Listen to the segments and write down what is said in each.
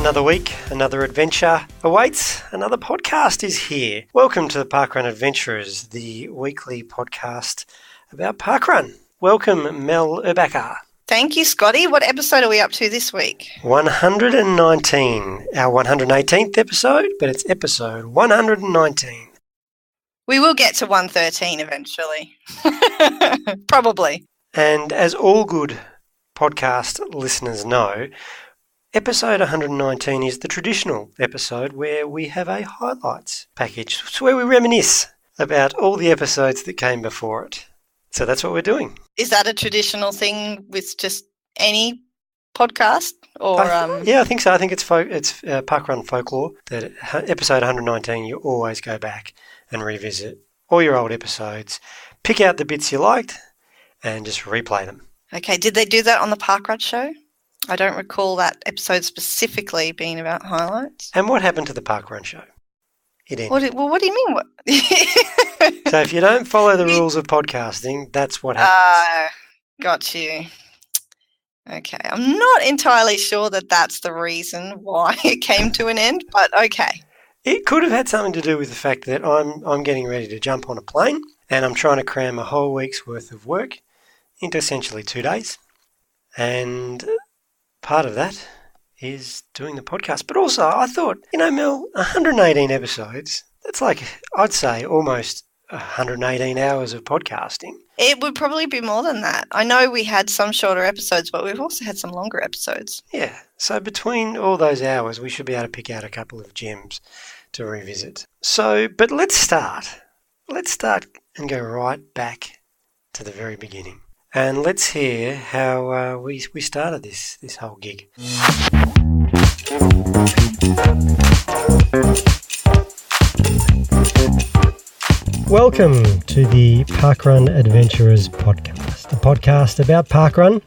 Another week, another adventure awaits, another podcast is here. Welcome to the Parkrun Adventurers, the weekly podcast about parkrun. Welcome, Mel Erbacher. Thank you, Scotty. What episode are we up to this week? 119, our 118th episode, but it's episode 119. We will get to 113 eventually. Probably. And as all good podcast listeners know, episode 119 is the traditional episode where we have a highlights package. It's where we reminisce about all the episodes that came before it. So that's what we're doing. Is that a traditional thing with just any podcast? Or Yeah, I think so. I think it's parkrun folklore that episode 119 you always go back and revisit all your old episodes, pick out the bits you liked and just replay them. Okay, did they do that on the Parkrun show? I don't recall that episode specifically being about highlights. And what happened to the Parkrun show? It ended. What do you mean? So if you don't follow the rules of podcasting, that's what happens. Got you. Okay, I'm not entirely sure that that's the reason why it came to an end, but okay. It could have had something to do with the fact that I'm getting ready to jump on a plane and I'm trying to cram a whole week's worth of work into essentially 2 days. And part of that is doing the podcast. But also I thought, Mel, 118 episodes, that's like, I'd say almost 118 hours of podcasting. It would probably be more than that. I know we had some shorter episodes, but we've also had some longer episodes. Yeah, so between all those hours, we should be able to pick out a couple of gems to revisit. But let's start. Let's start and go right back to the very beginning. And let's hear how we started this whole gig. Welcome to the Parkrun Adventurers podcast, a podcast about parkrun,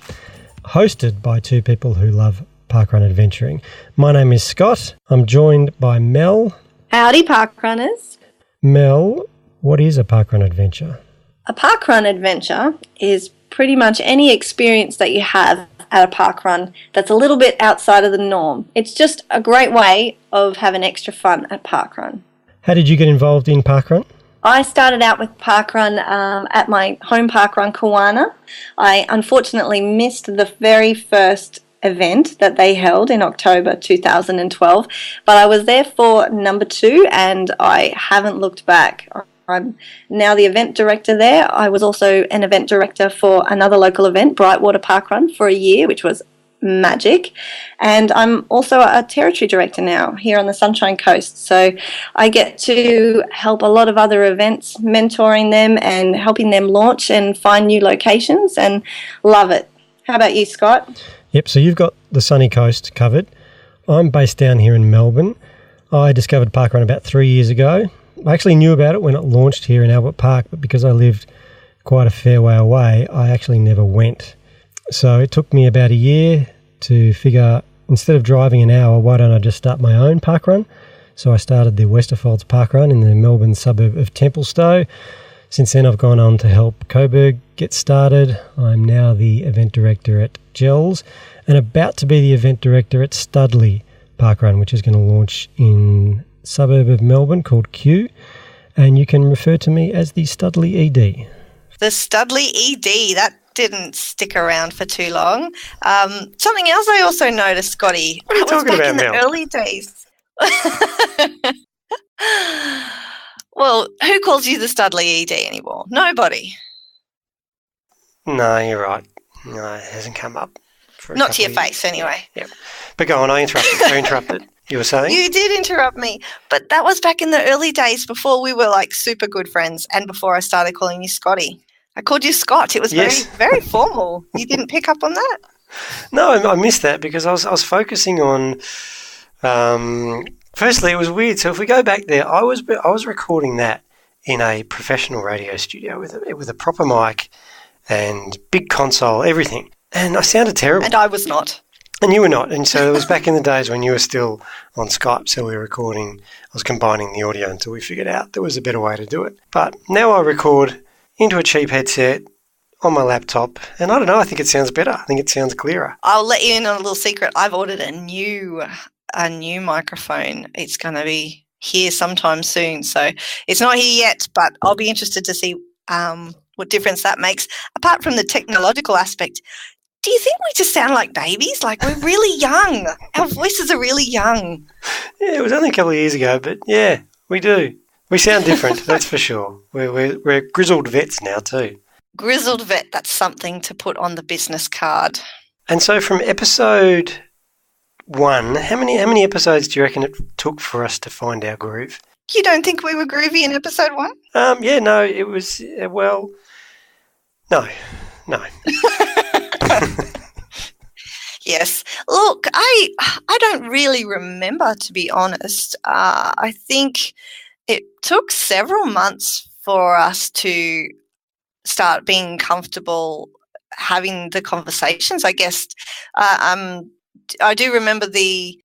hosted by two people who love parkrun adventuring. My name is Scott. I'm joined by Mel. Howdy, parkrunners. Mel, what is a parkrun adventure? A parkrun adventure is pretty much any experience that you have at a parkrun that's a little bit outside of the norm. It's just a great way of having extra fun at parkrun. How did you get involved in parkrun? I started out with parkrun at my home parkrun, Kawana. I unfortunately missed the very first event that they held in October 2012, but I was there for number 2 and I haven't looked back. I'm now the event director there. I was also an event director for another local event, Brightwater Parkrun, for a year, which was magic. And I'm also a territory director now here on the Sunshine Coast. So I get to help a lot of other events, mentoring them and helping them launch and find new locations, and love it. How about you, Scott? Yep, so you've got the sunny coast covered. I'm based down here in Melbourne. I discovered parkrun about 3 years ago. I actually knew about it when it launched here in Albert Park, but because I lived quite a fair way away, I actually never went. So it took me about a year to figure, instead of driving an hour, why don't I just start my own parkrun? So I started the Westerfolds Parkrun in the Melbourne suburb of Templestowe. Since then, I've gone on to help Coburg get started. I'm now the event director at Gels and about to be the event director at Studley Parkrun, which is going to launch in suburb of Melbourne called Kew, and you can refer to me as the Studley ED. The Studley ED, that didn't stick around for too long. Something else I also noticed, Scotty. What are you talking about, Mel? In the early days. Well, who calls you the Studley ED anymore? Nobody. No, you're right. No, it hasn't come up. Not to your face, anyway. Yep. But go on, I interrupted. You were saying? You did interrupt me. But that was back in the early days before we were like super good friends and before I started calling you Scotty. I called you Scott. It was very, very formal. You didn't pick up on that? No, I missed that because I was focusing on. Firstly, it was weird. So if we go back there, I was recording that in a professional radio studio with a proper mic and big console, everything, and I sounded terrible. And I was not. And you were not. And so it was back in the days when you were still on Skype, so we were recording. I was combining the audio until we figured out there was a better way to do it. But now I record into a cheap headset on my laptop, and I don't know, I think it sounds better. I think it sounds clearer. I'll let you in on a little secret. I've ordered a new a new microphone. It's going to be here sometime soon. So it's not here yet, but I'll be interested to see what difference that makes. Apart from the technological aspect, do you think we just sound like babies? Like, we're really young. Our voices are really young. Yeah, it was only a couple of years ago, but yeah, we do. We sound different, that's for sure. We're grizzled vets now too. Grizzled vet, that's something to put on the business card. And so from episode 1, how many episodes do you reckon it took for us to find our groove? You don't think we were groovy in episode 1? Yeah, no, it was, well, no. Yes. Look, I don't really remember, to be honest. I think it took several months for us to start being comfortable having the conversations, I guess. I do remember the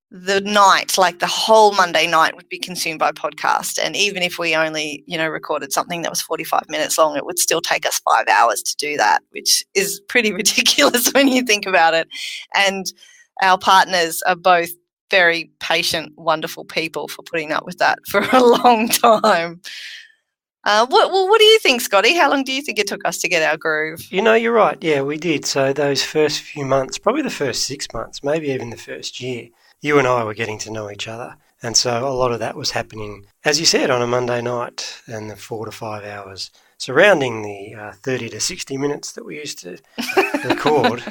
night, like the whole Monday night would be consumed by podcast. And even if we only, recorded something that was 45 minutes long, it would still take us 5 hours to do that, which is pretty ridiculous when you think about it. And our partners are both very patient, wonderful people for putting up with that for a long time. What do you think, Scotty? How long do you think it took us to get our groove? You're right. Yeah, we did. So those first few months, probably the first 6 months, maybe even the first year, you and I were getting to know each other. And so a lot of that was happening, as you said, on a Monday night and the 4 to 5 hours surrounding the 30 to 60 minutes that we used to record.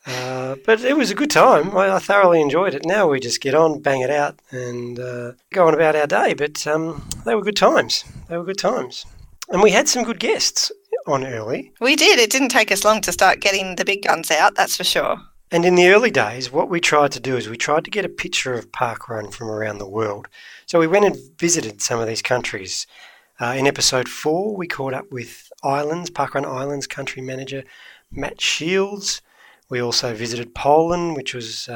But it was a good time. I thoroughly enjoyed it. Now we just get on, bang it out, and go on about our day. But they were good times. And we had some good guests on early. We did. It didn't take us long to start getting the big guns out, that's for sure. And in the early days, what we tried to do is we tried to get a picture of parkrun from around the world. So we went and visited some of these countries. In episode 4, we caught up with Parkrun Islands country manager Matt Shields. We also visited Poland, which was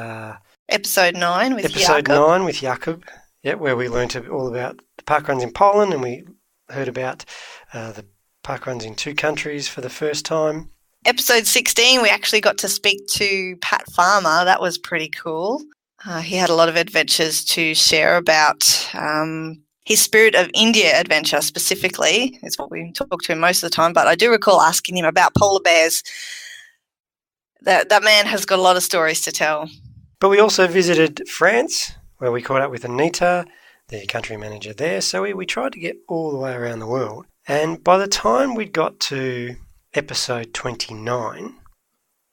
episode 9 with Jakub. Yeah, where we learnt all about the parkruns in Poland, and we heard about the parkruns in 2 countries for the first time. Episode 16, we actually got to speak to Pat Farmer. That was pretty cool. He had a lot of adventures to share about. His Spirit of India adventure specifically is what we talk to him most of the time, but I do recall asking him about polar bears. That man has got a lot of stories to tell. But we also visited France, where we caught up with Anita, the country manager there. So we tried to get all the way around the world. And by the time we'd got to episode 29,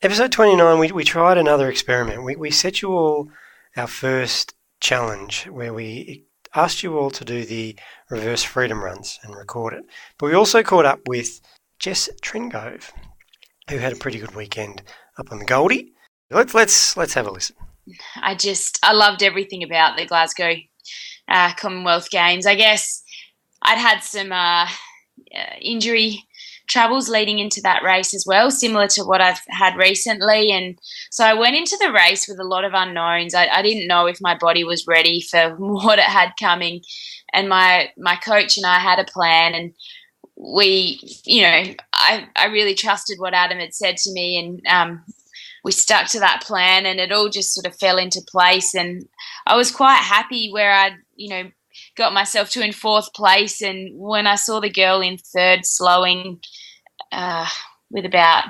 we tried another experiment. We set you all our first challenge, where we asked you all to do the reverse freedom runs and record it. But we also caught up with Jess Tringove, who had a pretty good weekend up on the Goldie. Let's have a listen. I loved everything about the Glasgow Commonwealth Games. I guess I'd had some injury troubles leading into that race as well, similar to what I've had recently. And so I went into the race with a lot of unknowns. I didn't know if my body was ready for what it had coming. And my coach and I had a plan, and we, I really trusted what Adam had said to me, and we stuck to that plan, and it all just sort of fell into place. And I was quite happy where I'd, got myself to in 4th place. And when I saw the girl in 3rd slowing with about,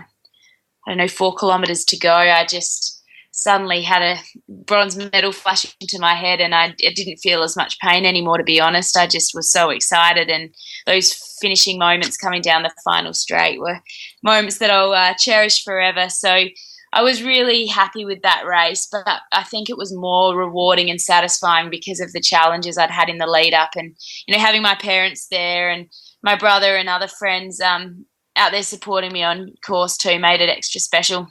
4 kilometres to go, I just suddenly had a bronze medal flash into my head, and I didn't feel as much pain anymore, to be honest. I just was so excited, and those finishing moments coming down the final straight were moments that I'll cherish forever. So I was really happy with that race, but I think it was more rewarding and satisfying because of the challenges I'd had in the lead up, and having my parents there and my brother and other friends out there supporting me on course too made it extra special.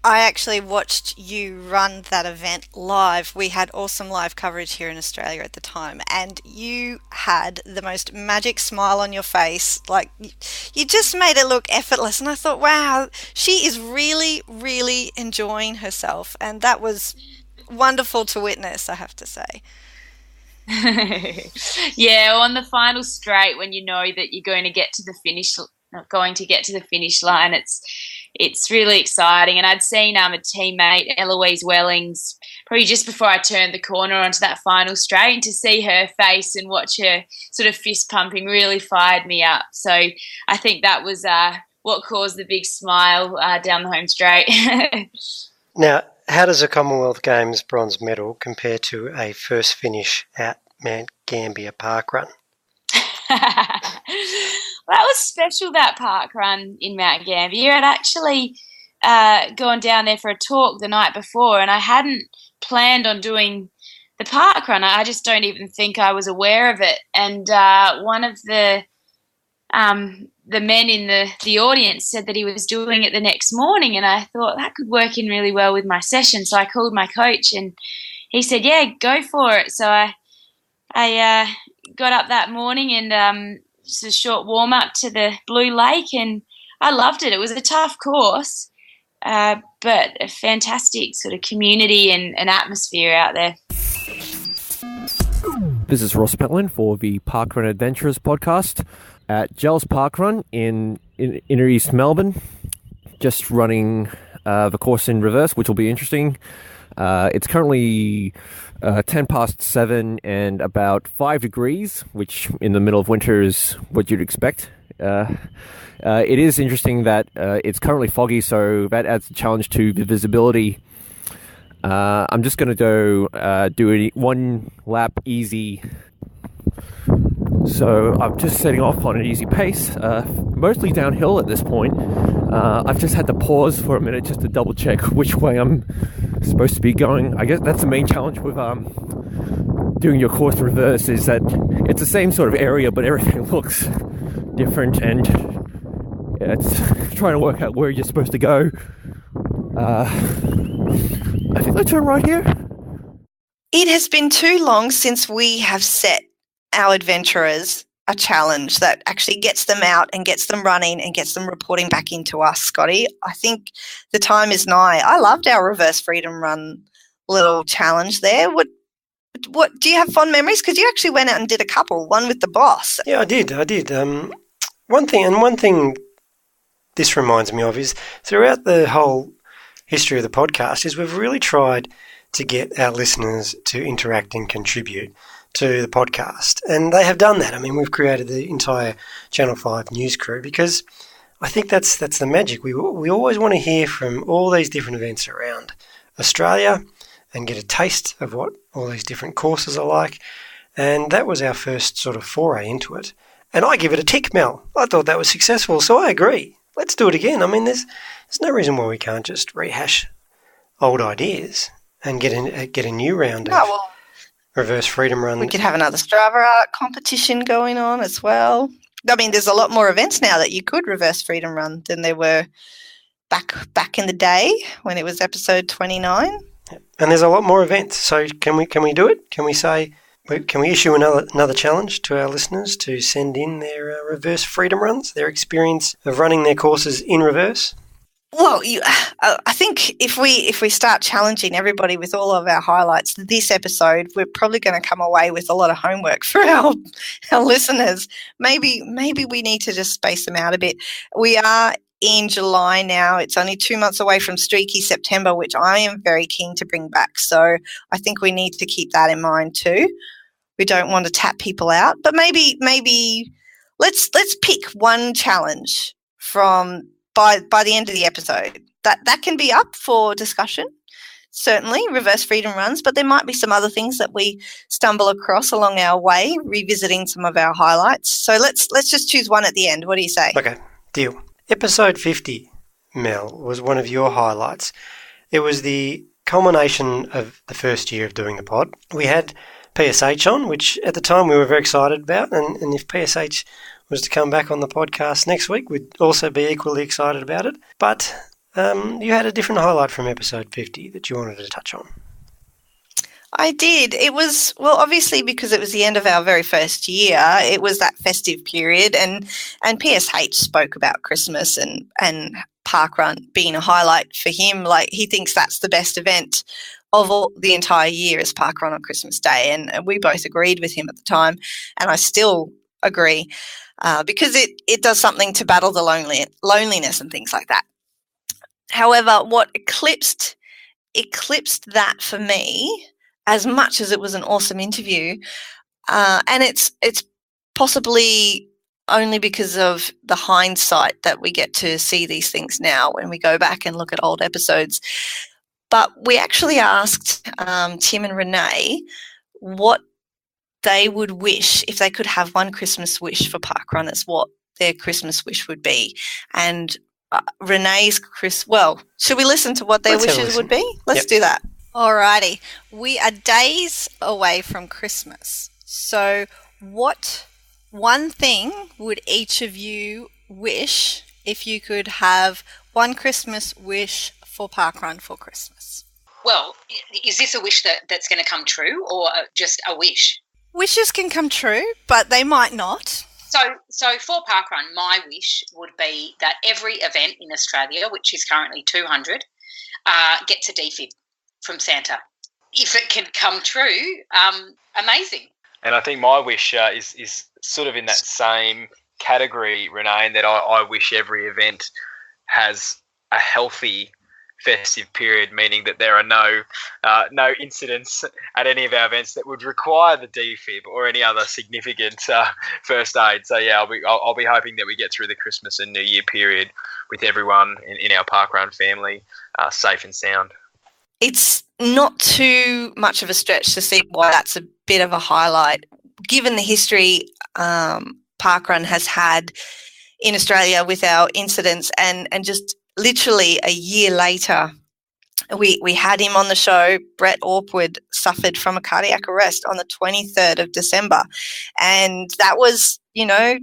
I actually watched you run that event live. We had awesome live coverage here in Australia at the time, and you had the most magic smile on your face. Like, you just made it look effortless, and I thought, wow, she is really, really enjoying herself, and that was wonderful to witness, I have to say. Yeah, on the final straight, when you know that you're going to get to the not going to get to the finish line. It's really exciting. And I'd seen a teammate, Eloise Wellings, probably just before I turned the corner onto that final straight, and to see her face and watch her sort of fist pumping really fired me up. So I think that was what caused the big smile down the home straight. Now, how does a Commonwealth Games bronze medal compare to a first finish at Mount Gambier parkrun? Well, that was special, that park run in Mount Gambier. I'd actually gone down there for a talk the night before, and I hadn't planned on doing the park run. I just don't even think I was aware of it. And one of the men in the audience said that he was doing it the next morning, and I thought that could work in really well with my session. So I called my coach, and he said, "Yeah, go for it." So I got up that morning and just a short warm up to the Blue Lake, and I loved it. It was a tough course, but a fantastic sort of community and atmosphere out there. This is Ross Petlin for the Parkrun Adventurers podcast at Gels Parkrun in inner East Melbourne. Just running the course in reverse, which will be interesting. It's currently 10 past 7 and about 5 degrees, which in the middle of winter is what you'd expect. It is interesting that it's currently foggy, so that adds a challenge to the visibility. I'm just going to go do a one lap easy. So I'm just setting off on an easy pace, mostly downhill at this point. I've just had to pause for a minute just to double check which way I'm supposed to be going. I guess that's the main challenge with doing your course reverse, is that it's the same sort of area, but everything looks different, and it's trying to work out where you're supposed to go. I think I turn right here. It has been too long since we have set our adventurers a challenge that actually gets them out and gets them running and gets them reporting back into us, Scotty. I think the time is nigh. I loved our reverse freedom run little challenge there. What do you have fond memories? Because you actually went out and did a couple, one with the boss. Yeah, I did. One thing this reminds me of is throughout the whole history of the podcast is we've really tried to get our listeners to interact and contribute to the podcast, and they have done that. I mean, we've created the entire Channel 5 news crew because I think that's the magic. We always want to hear from all these different events around Australia and get a taste of what all these different courses are like, and that was our first sort of foray into it. And I give it a tick, Mel. I thought that was successful, so I agree. Let's do it again. I mean, there's no reason why we can't just rehash old ideas and get a new round of reverse freedom run. We could have another Strava art competition going on as well. I mean, there's a lot more events now that you could reverse freedom run than there were back in the day when it was episode 29. And there's a lot more events. So can we do it? Can we issue another challenge to our listeners to send in their reverse freedom runs, their experience of running their courses in reverse? Well, I think if we start challenging everybody with all of our highlights this episode, we're probably going to come away with a lot of homework for our listeners. Maybe we need to just space them out a bit. We are in July now. It's only 2 months away from Streaky September, which I am very keen to bring back. So I think we need to keep that in mind too. We don't want to tap people out, but maybe let's pick one challenge from by the end of the episode. That can be up for discussion. Certainly, reverse freedom runs, but there might be some other things that we stumble across along our way, revisiting some of our highlights. So let's just choose one at the end. What do you say? Okay, deal. Episode 50, Mel, was one of your highlights. It was the culmination of the first year of doing the pod. We had PSH on, which at the time we were very excited about, and if PSH was to come back on the podcast next week, we'd also be equally excited about it. But you had a different highlight from episode 50 that you wanted to touch on. I did. It was, well, obviously because it was the end of our very first year, it was that festive period, and PSH spoke about Christmas and parkrun being a highlight for him. Like, he thinks that's the best event of all the entire year is parkrun on Christmas Day, and we both agreed with him at the time, and I still agree, because it does something to battle the loneliness and things like that. However, what eclipsed that for me, as much as it was an awesome interview, and it's possibly only because of the hindsight that we get to see these things now when we go back and look at old episodes. But we actually asked Tim and Renee what they would wish if they could have one Christmas wish for parkrunners, what their Christmas wish would be. And Renee's should we listen to what their wishes would be? Let's do that. Alrighty. We are days away from Christmas. So what one thing would each of you wish if you could have one Christmas wish for parkrun for Christmas? Well, is this a wish that's going to come true, or just a wish? Wishes can come true, but they might not. So for parkrun, my wish would be that every event in Australia, which is currently 200, gets a defib from Santa. If it can come true, amazing. And I think my wish is sort of in that same category, Renee, in that I wish every event has a healthy festive period, meaning that there are no incidents at any of our events that would require the defib or any other significant first aid. So yeah, I'll be hoping that we get through the Christmas and New Year period with everyone in our parkrun family safe and sound. It's not too much of a stretch to see why that's a bit of a highlight, given the history parkrun has had in Australia with our incidents, and just literally a year later, we had him on the show. Brett Orpwood suffered from a cardiac arrest on the 23rd of December, and that was, the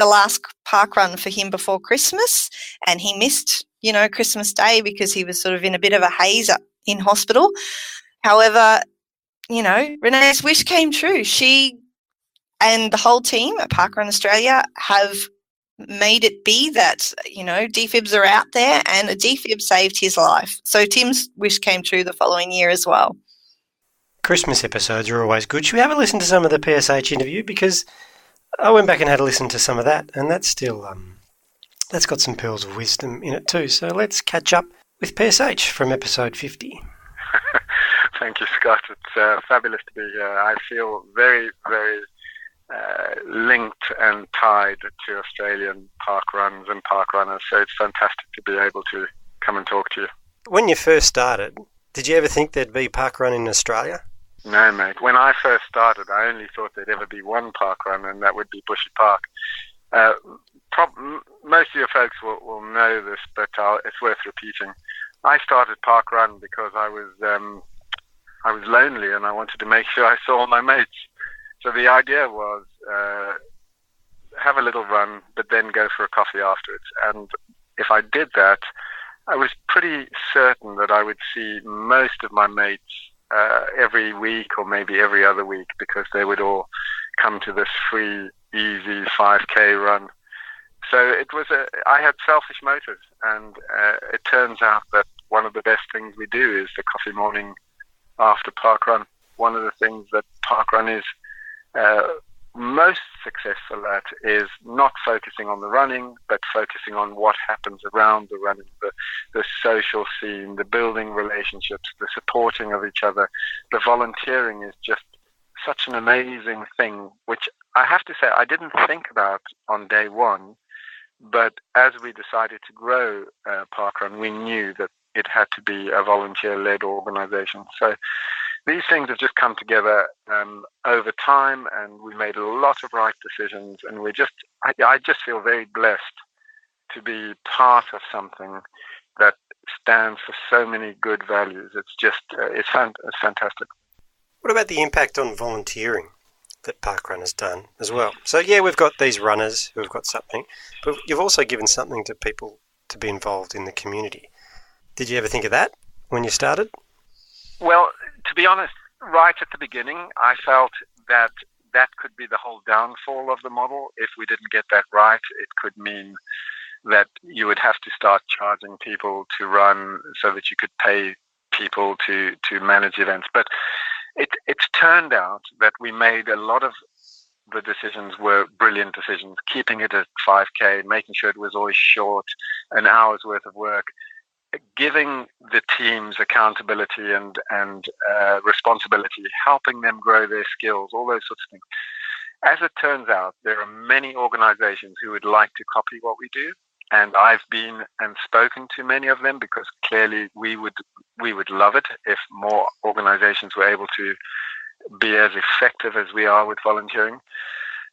last parkrun for him before Christmas, and he missed, Christmas Day because he was sort of in a bit of a haze in hospital. However, Renee's wish came true. She and the whole team at Parkrun Australia have made it be that, defibs are out there, and a defib saved his life. So Tim's wish came true the following year as well. Christmas episodes are always good. Should we have a listen to some of the PSH interview? Because I went back and had a listen to some of that, and that's still, that's got some pearls of wisdom in it too. So let's catch up with PSH from episode 50. Thank you, Scott. It's fabulous to be here. I feel very, very linked and tied to Australian parkruns and parkrunners, so it's fantastic to be able to come and talk to you. When you first started, did you ever think there'd be parkrun in Australia? No, mate. When I first started, I only thought there'd ever be one parkrun, and that would be Bushy Park. Most of your folks will know this, but it's worth repeating. I started parkrun because I was lonely and I wanted to make sure I saw all my mates. So the idea was have a little run, but then go for a coffee afterwards. And if I did that, I was pretty certain that I would see most of my mates every week or maybe every other week, because they would all come to this free, easy 5K run. So I had selfish motives, and it turns out that one of the best things we do is the coffee morning after parkrun. One of the things that parkrun is most successful at is not focusing on the running, but focusing on what happens around the running, the social scene, the building relationships, the supporting of each other. The volunteering is just such an amazing thing, which I have to say I didn't think about on day one, but as we decided to grow parkrun, we knew that it had to be a volunteer-led organization. So these things have just come together over time, and we made a lot of right decisions, and I just feel very blessed to be part of something that stands for so many good values. It's just, it's fantastic. What about the impact on volunteering that parkrun has done as well? So yeah, we've got these runners who have got something, but you've also given something to people to be involved in the community. Did you ever think of that when you started? Well, to be honest, right at the beginning, I felt that could be the whole downfall of the model. If we didn't get that right, it could mean that you would have to start charging people to run so that you could pay people to manage events. But it's turned out that we made a lot of the decisions were brilliant decisions. Keeping it at 5K, making sure it was always short, an hour's worth of work, giving the teams accountability and responsibility, helping them grow their skills, all those sorts of things. As it turns out, there are many organizations who would like to copy what we do, and I've been and spoken to many of them, because clearly we would love it if more organizations were able to be as effective as we are with volunteering.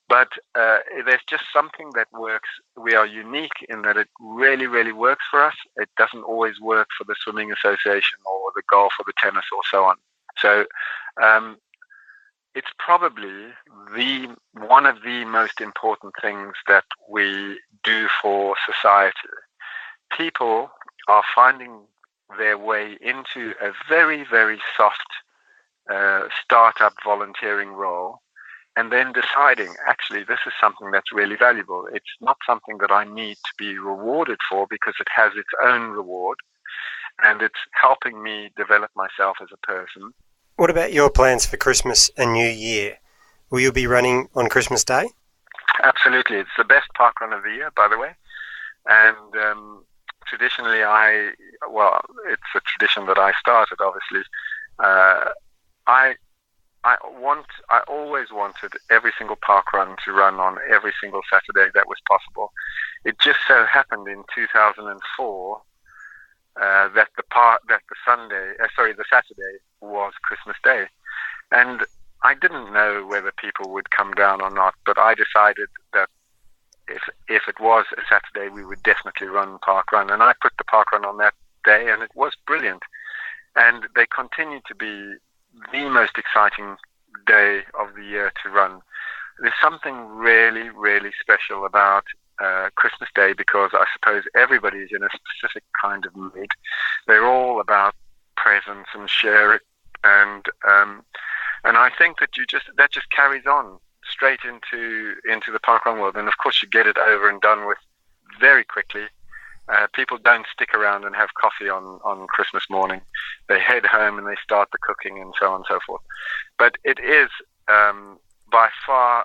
But there's just something that works. We are unique in that it really, really works for us. It doesn't always work for the swimming association or the golf or the tennis or so on. So it's probably one of the most important things that we do for society. People are finding their way into a very, very soft startup volunteering role, and then deciding, actually, this is something that's really valuable. It's not something that I need to be rewarded for, because it has its own reward, and it's helping me develop myself as a person. What about your plans for Christmas and New Year? Will you be running on Christmas Day? Absolutely. It's the best park run of the year, by the way. And traditionally, it's a tradition that I started, obviously. I always wanted every single park run to run on every single Saturday that was possible. It just so happened in 2004 that the Saturday was Christmas Day, and I didn't know whether people would come down or not. But I decided that if it was a Saturday, we would definitely run park run, and I put the park run on that day, and it was brilliant. And they continue to be the most exciting day of the year to run. There's something really, really special about Christmas Day, because I suppose everybody is in a specific kind of mood. They're all about presents and sharing, and I think that that just carries on straight into the parkrun world. And of course, you get it over and done with very quickly. People don't stick around and have coffee on Christmas morning. They head home and they start the cooking and so on and so forth. But it is by far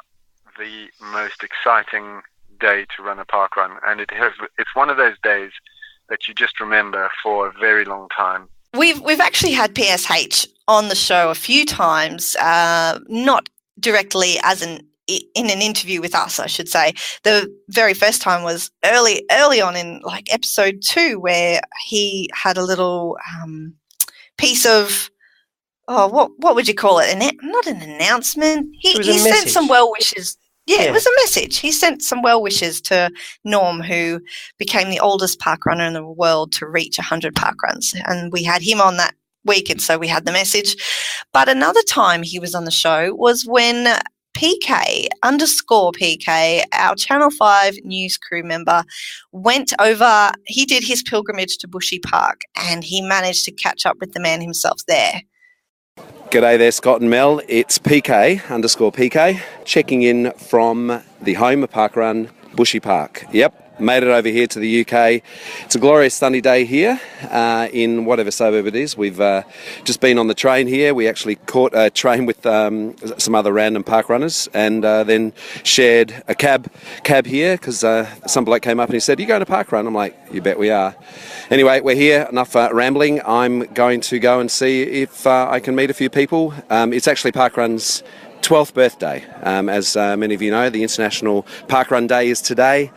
the most exciting day to run a park run, and it's one of those days that you just remember for a very long time. We've actually had PSH on the show a few times, not directly in an interview with us, I should say. The very first time was early on in like episode 2, where he had a little piece of, what would you call it? Not an announcement. He sent some well wishes. Yeah, it was a message. He sent some well wishes to Norm, who became the oldest park runner in the world to reach 100 park runs. And we had him on that week, and so we had the message. But another time he was on the show was when PK, our Channel 5 news crew member, went over, he did his pilgrimage to Bushy Park, and he managed to catch up with the man himself there. G'day there, Scott and Mel. It's PK_PK, checking in from the home of parkrun, Bushy Park. Yep, made it over here to the UK. It's a glorious sunny day here in whatever suburb it is. We've just been on the train here. We actually caught a train with some other random park runners, and then shared a cab here, because some bloke came up and he said, "You going to park run?" I'm like, "You bet we are." Anyway, we're here. Enough rambling. I'm going to go and see if I can meet a few people. It's actually parkrun's 12th birthday. As many of you know, the International Parkrun Day is today.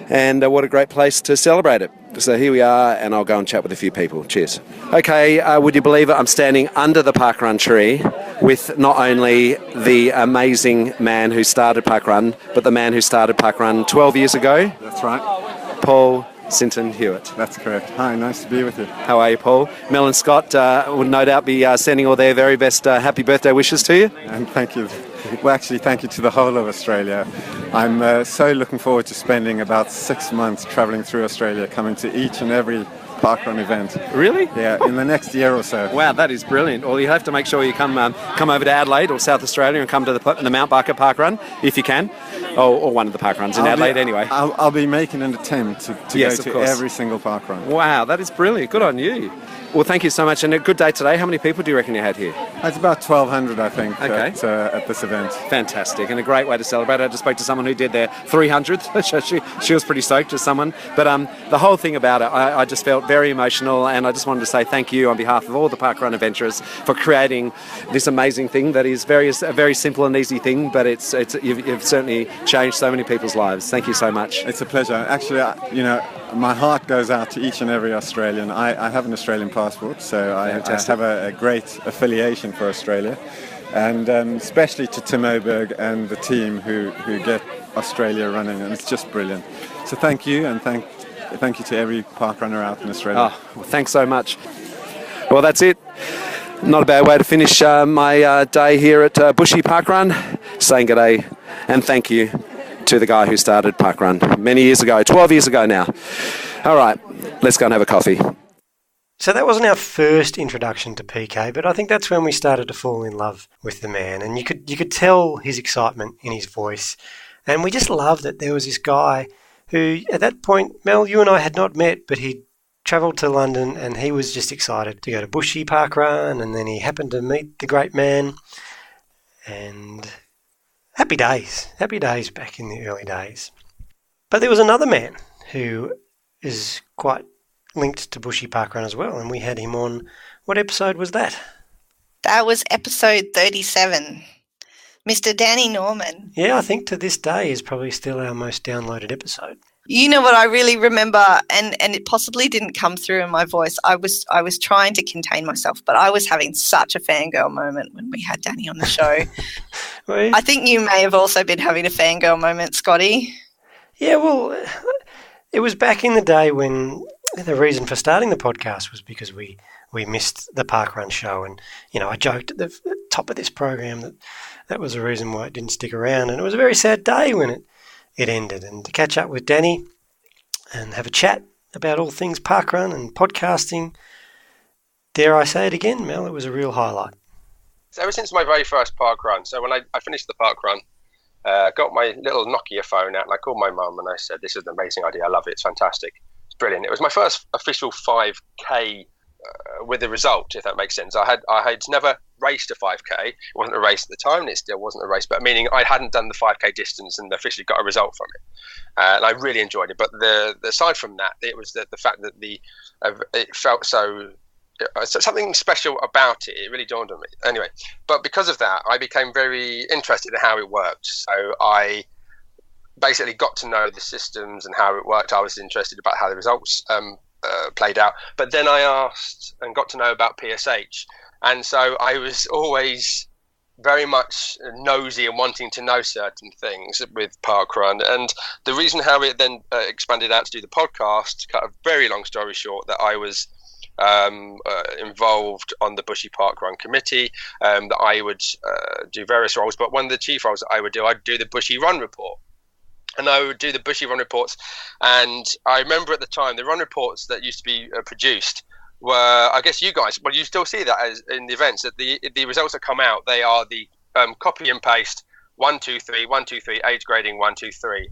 And what a great place to celebrate it. So here we are, and I'll go and chat with a few people. Cheers. Okay, would you believe it? I'm standing under the parkrun tree with not only the amazing man who started parkrun, but the man who started parkrun 12 years ago. That's right. Paul Sinton Hewitt. That's correct. Hi, nice to be with you. How are you, Paul? Mel and Scott would no doubt be sending all their very best happy birthday wishes to you. And thank you. Well, actually, thank you to the whole of Australia. I'm so looking forward to spending about 6 months travelling through Australia, coming to each and every parkrun event. Really? Yeah, in the next year or so. Wow, that is brilliant. Well, you have to make sure you come over to Adelaide or South Australia and come to the Mount Barker Parkrun if you can. or one of the park runs in Adelaide anyway. I'll be making an attempt to Yes, go of to course. every single park run. Wow, that is brilliant. Good on you. Well, thank you so much, and a good day today. How many people do you reckon you had here? It's about 1,200, I think, Okay. at this event. Fantastic, and a great way to celebrate. I just spoke to someone who did their 300th. she was pretty stoked, as someone. But the whole thing about it, I just felt very emotional, and I just wanted to say thank you on behalf of all the parkrun adventurers for creating this amazing thing that is a very simple and easy thing, but you've certainly changed so many people's lives. Thank you so much. It's a pleasure. Actually, my heart goes out to each and every Australian. I have an Australian passport, so I have a great affiliation for Australia, and especially to Tim Oberg and the team who get Australia running, and it's just brilliant. So thank you, and thank you to every park runner out in Australia. Oh, well, thanks so much. Well, that's it. Not a bad way to finish my day here at Bushy Parkrun. Saying g'day and thank you to the guy who started Parkrun many years ago, 12 years ago now. All right, let's go and have a coffee. So that wasn't our first introduction to PK, but I think that's when we started to fall in love with the man, and you could tell his excitement in his voice, and we just loved that there was this guy who, at that point, Mel, you and I had not met, but he'd travelled to London and he was just excited to go to Bushy Parkrun, and then he happened to meet the great man, and happy days back in the early days. But there was another man who is quite linked to Bushy Parkrun as well, and we had him on. What episode was that? That was episode 37. Mr. Danny Norman. Yeah, I think to this day is probably still our most downloaded episode. You know what I really remember, and it possibly didn't come through in my voice. I was trying to contain myself, but I was having such a fangirl moment when we had Danny on the show. I think you may have also been having a fangirl moment, Scotty. Yeah, well, it was back in the day when the reason for starting the podcast was because we missed the Parkrun show, and I joked at the top of this program that was the reason why it didn't stick around, and it was a very sad day when it ended. And to catch up with Danny and have a chat about all things Parkrun and podcasting, dare I say it again, Mel, it was a real highlight. So ever since my very first parkrun, so when I finished the parkrun, got my little Nokia phone out and I called my mum and I said, "This is an amazing idea. I love it. It's fantastic. It's brilliant." It was my first official 5K with a result, if that makes sense. I had never raced a 5K. It wasn't a race at the time, and it still wasn't a race, but meaning I hadn't done the 5K distance and officially got a result from it. And I really enjoyed it. But aside from that, it was the fact that it felt so something special about it. It really dawned on me. Anyway, but because of that, I became very interested in how it worked. So I basically got to know the systems and how it worked. I was interested about how the results played out. But then I asked and got to know about PSH. And so I was always very much nosy and wanting to know certain things with parkrun. And the reason how it then expanded out to do the podcast, to cut a very long story short, that I was involved on the Bushy Parkrun committee, that I would do various roles, but one of the chief roles that I'd do the Bushy Run Report. And I would do the Bushy Run Reports. And I remember at the time, the run reports that used to be produced were, I guess you guys, well, you still see that as in the events, that the results that come out, they are the copy and paste 1, 2, 3, 1, 2, 3, age grading 1, 2, 3.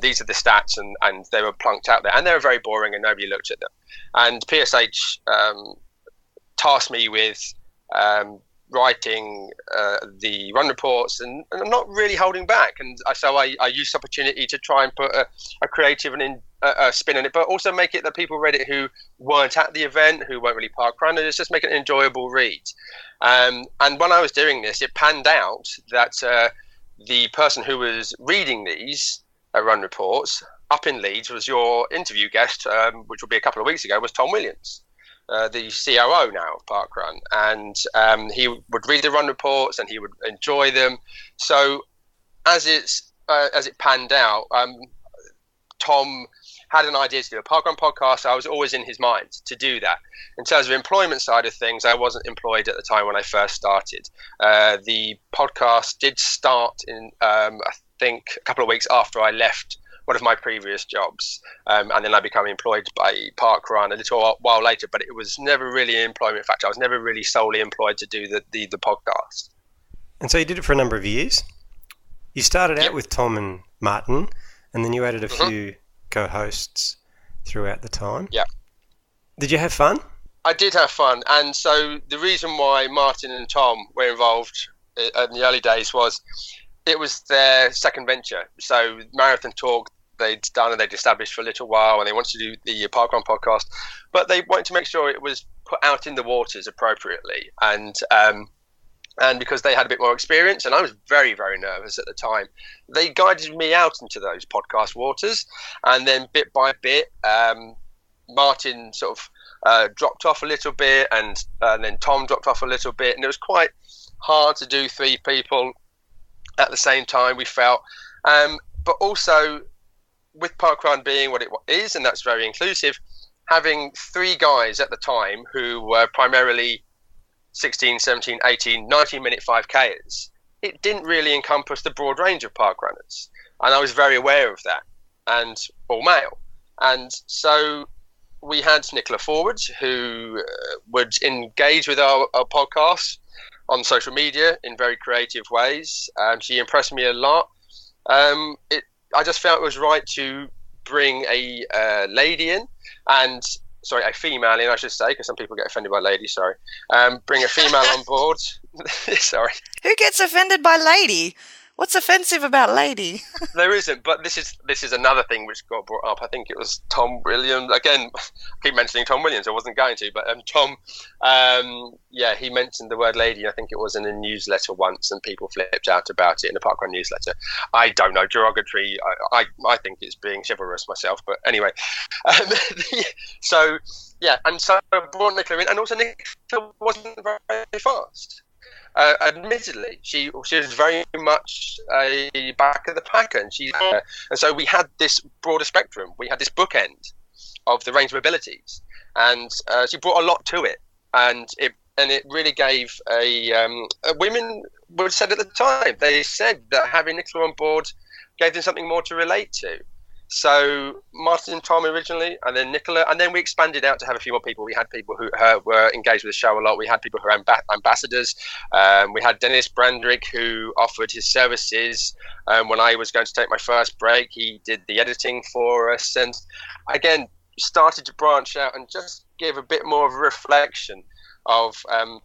These are the stats, and they were plunked out there, and they were very boring and nobody looked at them. And PSH tasked me with writing the run reports, and I'm not really holding back. And so I used this opportunity to try and put a creative and a spin on it, but also make it that people read it who weren't at the event, who weren't really parkrun, and just make it an enjoyable read. And when I was doing this, it panned out that the person who was reading these run reports up in Leeds was your interview guest, which will be a couple of weeks ago, was Tom Williams, the COO now of Parkrun. And he would read the run reports and he would enjoy them. So as it panned out, Tom had an idea to do a parkrun podcast. So I was always in his mind to do that. In terms of employment side of things, I wasn't employed at the time when I first started. The podcast did start in, I think, a couple of weeks after I left one of my previous jobs, and then I became employed by Parkrun a little while later, but it was never really an employment. In fact, I was never really solely employed to do the podcast. And so you did it for a number of years. You started out with Tom and Martin, and then you added a few co-hosts throughout the time. Yeah. Did you have fun? I did have fun, and so the reason why Martin and Tom were involved in the early days was it was their second venture. So Marathon Talk they'd done and they'd established for a little while, and they wanted to do the Parkrun podcast, but they wanted to make sure it was put out in the waters appropriately, and because they had a bit more experience, and I was very, very nervous at the time, they guided me out into those podcast waters, and then bit by bit, Martin sort of dropped off a little bit, and then Tom dropped off a little bit, and it was quite hard to do 3 people at the same time, we felt. But also, with Parkrun being what it is, and that's very inclusive, having 3 guys at the time who were primarily 16, 17, 18, 19-minute 5Kers, it didn't really encompass the broad range of parkrunners. And I was very aware of that, and all male. And so we had Nicola Forward, who would engage with our podcast on social media in very creative ways. She impressed me a lot. I just felt it was right to bring a lady in, and a female in, I should say, because some people get offended by ladies, sorry. Bring a female on board. Sorry. Who gets offended by lady? What's offensive about lady? There isn't, but this is another thing which got brought up. I think it was Tom Williams. Again, I keep mentioning Tom Williams. I wasn't going to, but Tom, he mentioned the word lady. I think it was in a newsletter once, and people flipped out about it in a Parkrun newsletter. I don't know, derogatory. I think it's being chivalrous myself, but anyway. So I brought Nicola in, and also Nicola wasn't very fast. Admittedly, she was very much a back of the pack, and so we had this broader spectrum. We had this bookend of the range of abilities, and she brought a lot to it, and it really gave women were said at the time. They said that having Nicola on board gave them something more to relate to. So Martin and Tom originally, and then Nicola, and then we expanded out to have a few more people. We had people who were engaged with the show a lot. We had people who were ambassadors. We had Dennis Brandrick, who offered his services when I was going to take my first break. He did the editing for us, and again started to branch out and just give a bit more of a reflection of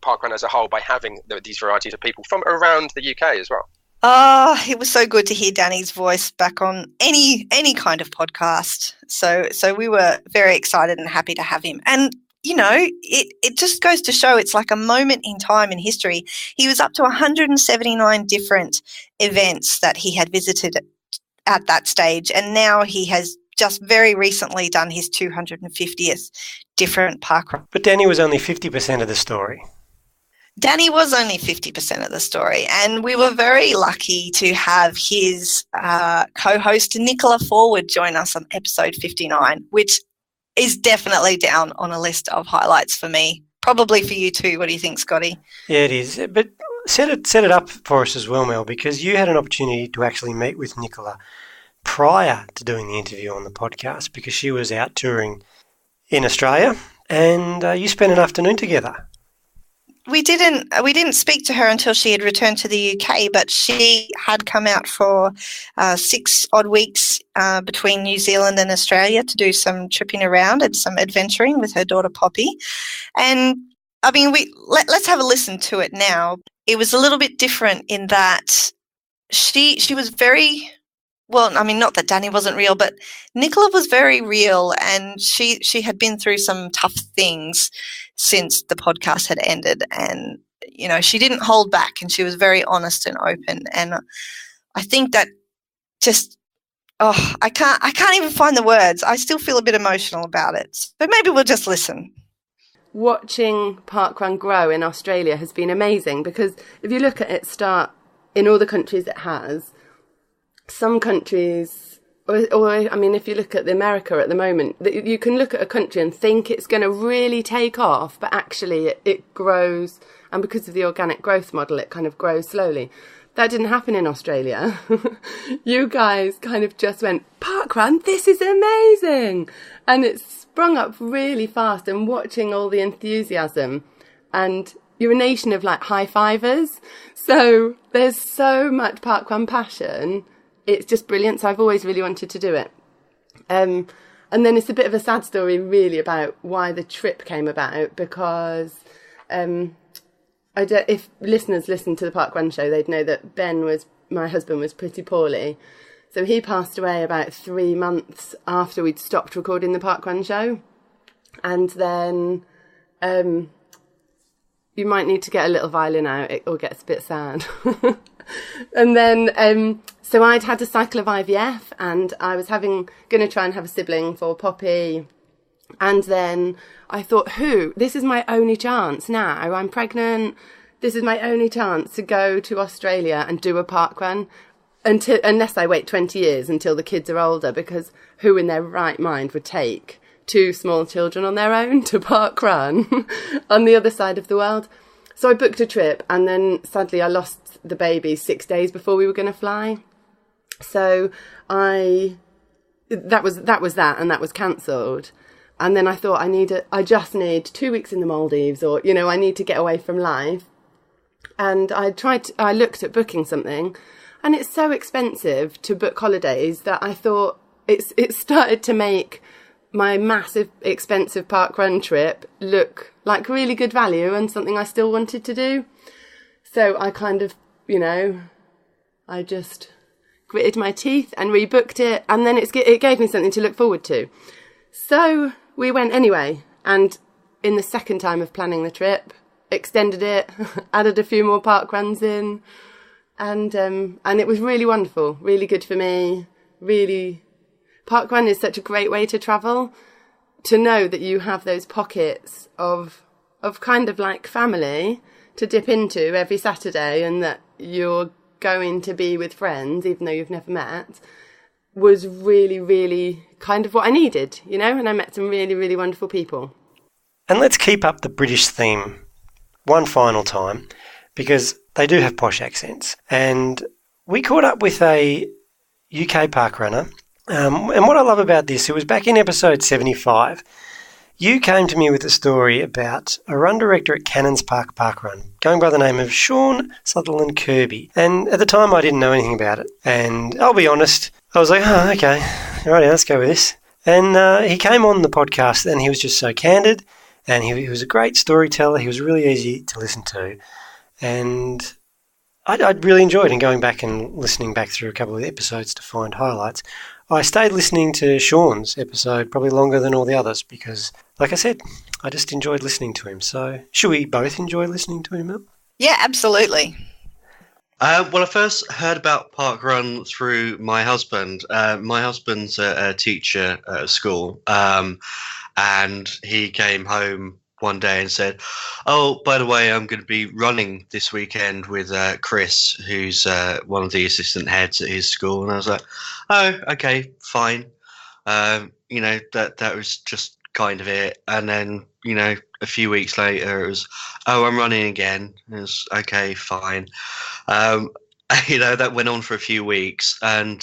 Parkrun as a whole by having these varieties of people from around the UK as well. It was so good to hear Danny's voice back on any kind of podcast. So we were very excited and happy to have him. And, you know, it just goes to show it's like a moment in time in history. He was up to 179 different events that he had visited at that stage. And now he has just very recently done his 250th different parkrun. But Danny was only 50% of the story. Danny was only 50% of the story, and we were very lucky to have his co-host Nicola Forward join us on episode 59, which is definitely down on a list of highlights for me. Probably for you too. What do you think, Scotty? Yeah, it is. But set it up for us as well, Mel, because you had an opportunity to actually meet with Nicola prior to doing the interview on the podcast, because she was out touring in Australia, and you spent an afternoon together. We didn't speak to her until she had returned to the UK, but she had come out for 6 odd weeks between New Zealand and Australia to do some tripping around and some adventuring with her daughter Poppy. And I mean, let's have a listen to it now. It was a little bit different in that she was very, well, I mean, not that Danny wasn't real, but Nicola was very real, and she had been through some tough things since the podcast had ended, and, you know, she didn't hold back, and she was very honest and open. And I think that just, I can't even find the words. I still feel a bit emotional about it, but maybe we'll just listen. Watching Parkrun grow in Australia has been amazing, because if you look at it start in all the countries it has, some countries, or I mean, if you look at America at the moment, you can look at a country and think it's going to really take off, but actually it grows, and because of the organic growth model, it kind of grows slowly. That didn't happen in Australia. You guys kind of just went, Parkrun, this is amazing! And it sprung up really fast, and watching all the enthusiasm, and you're a nation of like high-fivers, so there's so much Parkrun passion. it's just brilliant. So I've always really wanted to do it. And then it's a bit of a sad story, really, about why the trip came about, because if listeners listen to the Parkrun show, they'd know that my husband was pretty poorly. So he passed away about 3 months after we'd stopped recording the Parkrun show. And then you might need to get a little violin out, it all gets a bit sad. And then, so I'd had a cycle of IVF, and I was going to try and have a sibling for Poppy. And then I thought, this is my only chance now. I'm pregnant. This is my only chance to go to Australia and do a parkrun, unless I wait 20 years until the kids are older, because who in their right mind would take 2 small children on their own to parkrun on the other side of the world? So I booked a trip, and then sadly I lost the baby 6 days before we were going to fly. So that was that, and that was cancelled. And then I thought I just need 2 weeks in the Maldives, or, I need to get away from life. And I looked at booking something, and it's so expensive to book holidays that I thought it started to make my massive expensive parkrun trip look like really good value and something I still wanted to do. So I kind of, I just gritted my teeth and rebooked it, and then it gave me something to look forward to. So we went anyway, and in the second time of planning the trip, extended it, added a few more parkruns in, and it was really wonderful, really good for me. Really, parkrun is such a great way to travel, to know that you have those pockets of kind of like family to dip into every Saturday, and that you're going to be with friends, even though you've never met, was really, really kind of what I needed, and I met some really, really wonderful people. And let's keep up the British theme one final time, because they do have posh accents. And we caught up with a UK parkrunner. And what I love about this, it was back in episode 75. You came to me with a story about a run director at Cannons Park Parkrun, going by the name of Sean Sutherland Kirby. And at the time, I didn't know anything about it. And I'll be honest, I was like, oh, okay, all right, let's go with this. And he came on the podcast, and he was just so candid, and he was a great storyteller. He was really easy to listen to. And I'd really enjoyed in going back and listening back through a couple of episodes to find highlights. I stayed listening to Sean's episode probably longer than all the others because, like I said, I just enjoyed listening to him. So should we both enjoy listening to him, Mel? Yeah, absolutely. Well, I first heard about parkrun through my husband. My husband's a teacher at school, and he came home one day and said, oh, by the way, I'm going to be running this weekend with Chris, who's one of the assistant heads at his school. And I was like, oh, okay, fine. That was just kind of it. And then, a few weeks later, it was, oh, I'm running again. It was, okay, fine. That went on for a few weeks. And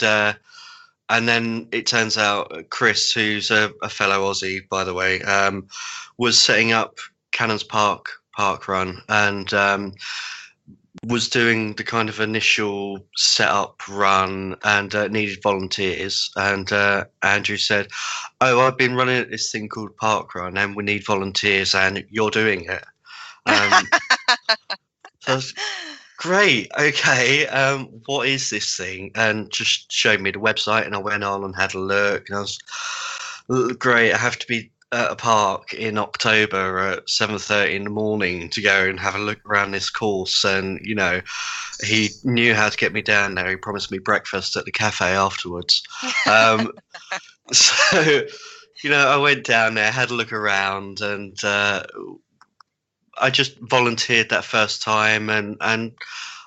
then it turns out Chris, who's a fellow Aussie, by the way, was setting up Cannons Park Parkrun and was doing the kind of initial setup run and needed volunteers. And Andrew said, oh, I've been running this thing called Parkrun and we need volunteers and you're doing it. So I was, great, okay, what is this thing? And just showed me the website, and I went on and had a look, and I was, great, I have to be at a park in October at 7:30 in the morning to go and have a look around this course. And, he knew how to get me down there. He promised me breakfast at the cafe afterwards. So, I went down there, had a look around, and I just volunteered that first time, and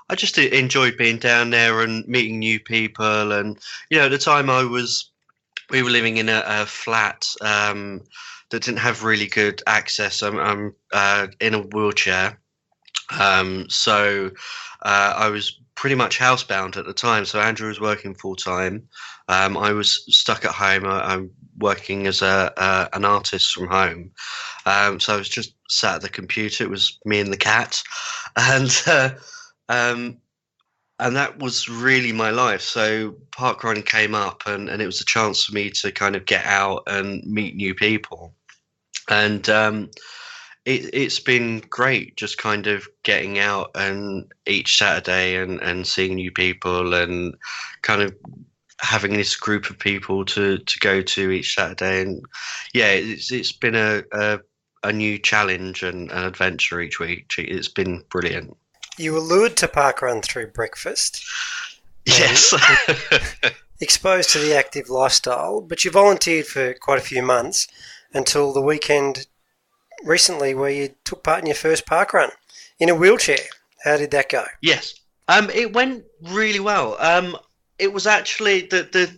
I just enjoyed being down there and meeting new people. And at the time we were living in a flat that didn't have really good access. I'm in a wheelchair, so I was pretty much housebound at the time. So Andrew was working full time. I was stuck at home. I'm working as an artist from home. So I was just sat at the computer. It was me and the cat. And and that was really my life. So parkrun came up, and it was a chance for me to kind of get out and meet new people. And it's been great just kind of getting out and each Saturday and seeing new people and kind of having this group of people to go to each Saturday. And yeah, it's been a new challenge and an adventure each week. It's been brilliant. You were lured to parkrun through breakfast. Yes. Exposed to the active lifestyle, but you volunteered for quite a few months until the weekend recently where you took part in your first parkrun in a wheelchair. How did that go? Yes. It went really well. It was actually the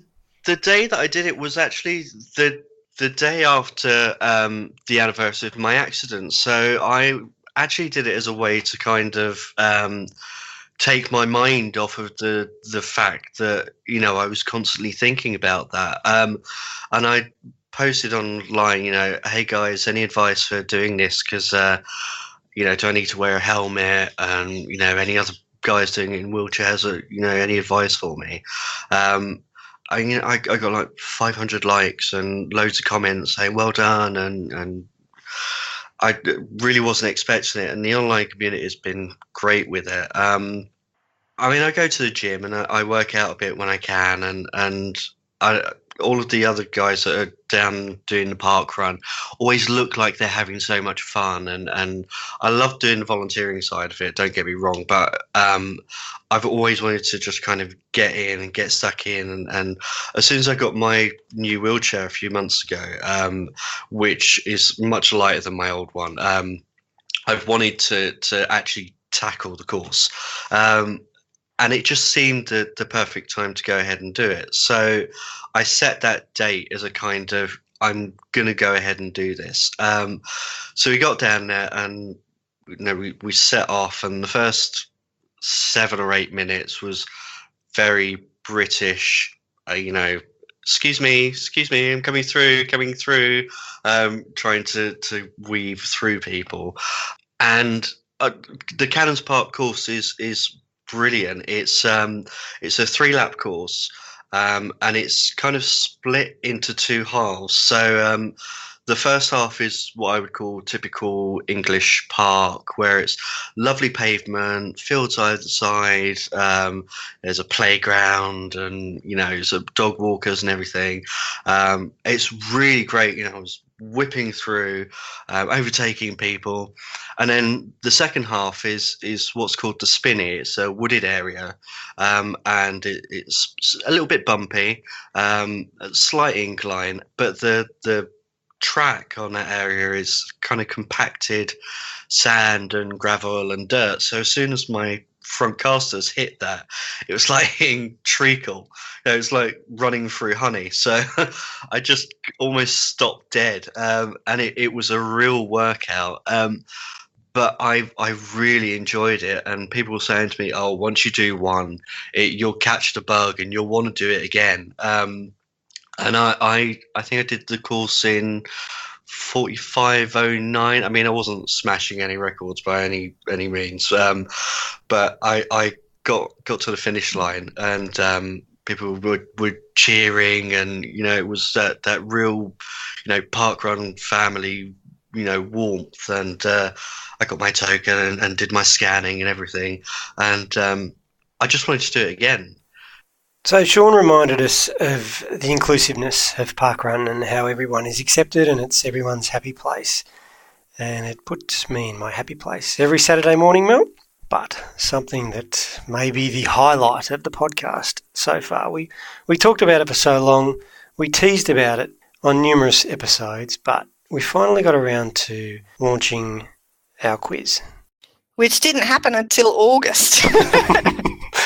day that I did it was actually the day after the anniversary of my accident. So I actually did it as a way to kind of take my mind off of the fact that, you know, I was constantly thinking about that. And I posted online, you know, hey guys, any advice for doing this? Because, you know, do I need to wear a helmet? And, you know, any other guys doing it in wheelchairs, or, you know, any advice for me? I got like 500 likes and loads of comments saying well done, and I really wasn't expecting it. And the online community has been great with it. I mean, I go to the gym and I work out a bit when I can, and all of the other guys that are down doing the park run always look like they're having so much fun, and I love doing the volunteering side of it, don't get me wrong, but I've always wanted to just kind of get in and get stuck in, and as soon as I got my new wheelchair a few months ago, which is much lighter than my old one, I've wanted to actually tackle the course, and it just seemed the perfect time to go ahead and do it. So I set that date as a kind of, I'm going to go ahead and do this. So we got down there and, you know, we set off, and the first 7 or 8 minutes was very British, you know, excuse me, I'm coming through, trying to weave through people. And the Cannons Park course is brilliant. It's a 3-lap course, and it's kind of split into 2 halves. So the first half is what I would call typical English park, where it's lovely pavement, fields either side, there's a playground, and, you know, there's dog walkers and everything. It's really great. You know, I was whipping through, overtaking people. And then the second half is what's called the Spinney. It's a wooded area, and it's a little bit bumpy, a slight incline, but the track on that area is kind of compacted sand and gravel and dirt. So as soon as my front casters hit that, it was like hitting treacle. You know, it's like running through honey. So I just almost stopped dead, and it was a real workout. But I really enjoyed it, and people were saying to me, "Oh, once you do one, you'll catch the bug and you'll want to do it again." And I think I did the course in 45:09. I mean, I wasn't smashing any records by any means, but I got to the finish line, and people were cheering, and, you know, it was that real, you know, parkrun family, you know, warmth. And I got my token and did my scanning and everything, and I just wanted to do it again. So Sean reminded us of the inclusiveness of parkrun and how everyone is accepted and it's everyone's happy place. And it puts me in my happy place every Saturday morning, Mel. But something that may be the highlight of the podcast so far. We talked about it for so long. We teased about it on numerous episodes, but we finally got around to launching our quiz. Which didn't happen until August.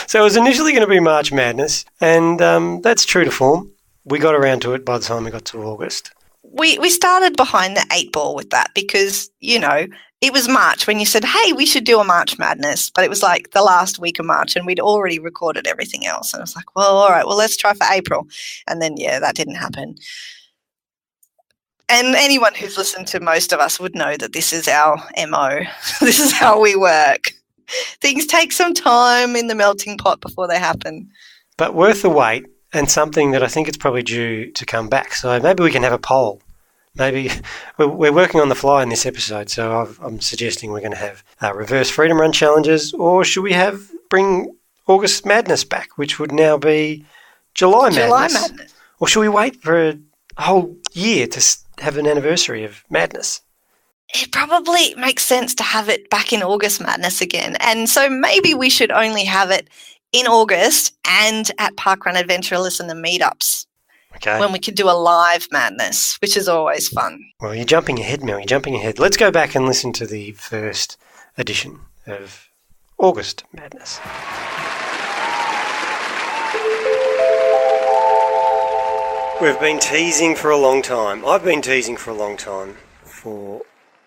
So it was initially going to be March Madness, and that's true to form. We got around to it by the time we got to August. We started behind the 8 ball with that because, you know, it was March when you said, hey, we should do a March Madness, but it was like the last week of March and we'd already recorded everything else. And I was like, well, all right, well, let's try for April. And then, yeah, that didn't happen. And anyone who's listened to most of us would know that this is our MO. This is how we work. Things take some time in the melting pot before they happen. But worth the wait, and something that I think it's probably due to come back. So maybe we can have a poll. Maybe we're working on the fly in this episode, so I'm suggesting we're going to have reverse freedom run challenges, or should we bring August Madness back, which would now be July Madness? Or should we wait for a whole year to have an anniversary of Madness? It probably makes sense to have it back in August Madness again. And so maybe we should only have it in August and at Parkrun Adventureless and the meetups. Okay. When we could do a live Madness, which is always fun. Well, you're jumping ahead, Mel. You're jumping ahead. Let's go back and listen to the first edition of August Madness. We've been teasing for a long time. I've been teasing for a long time for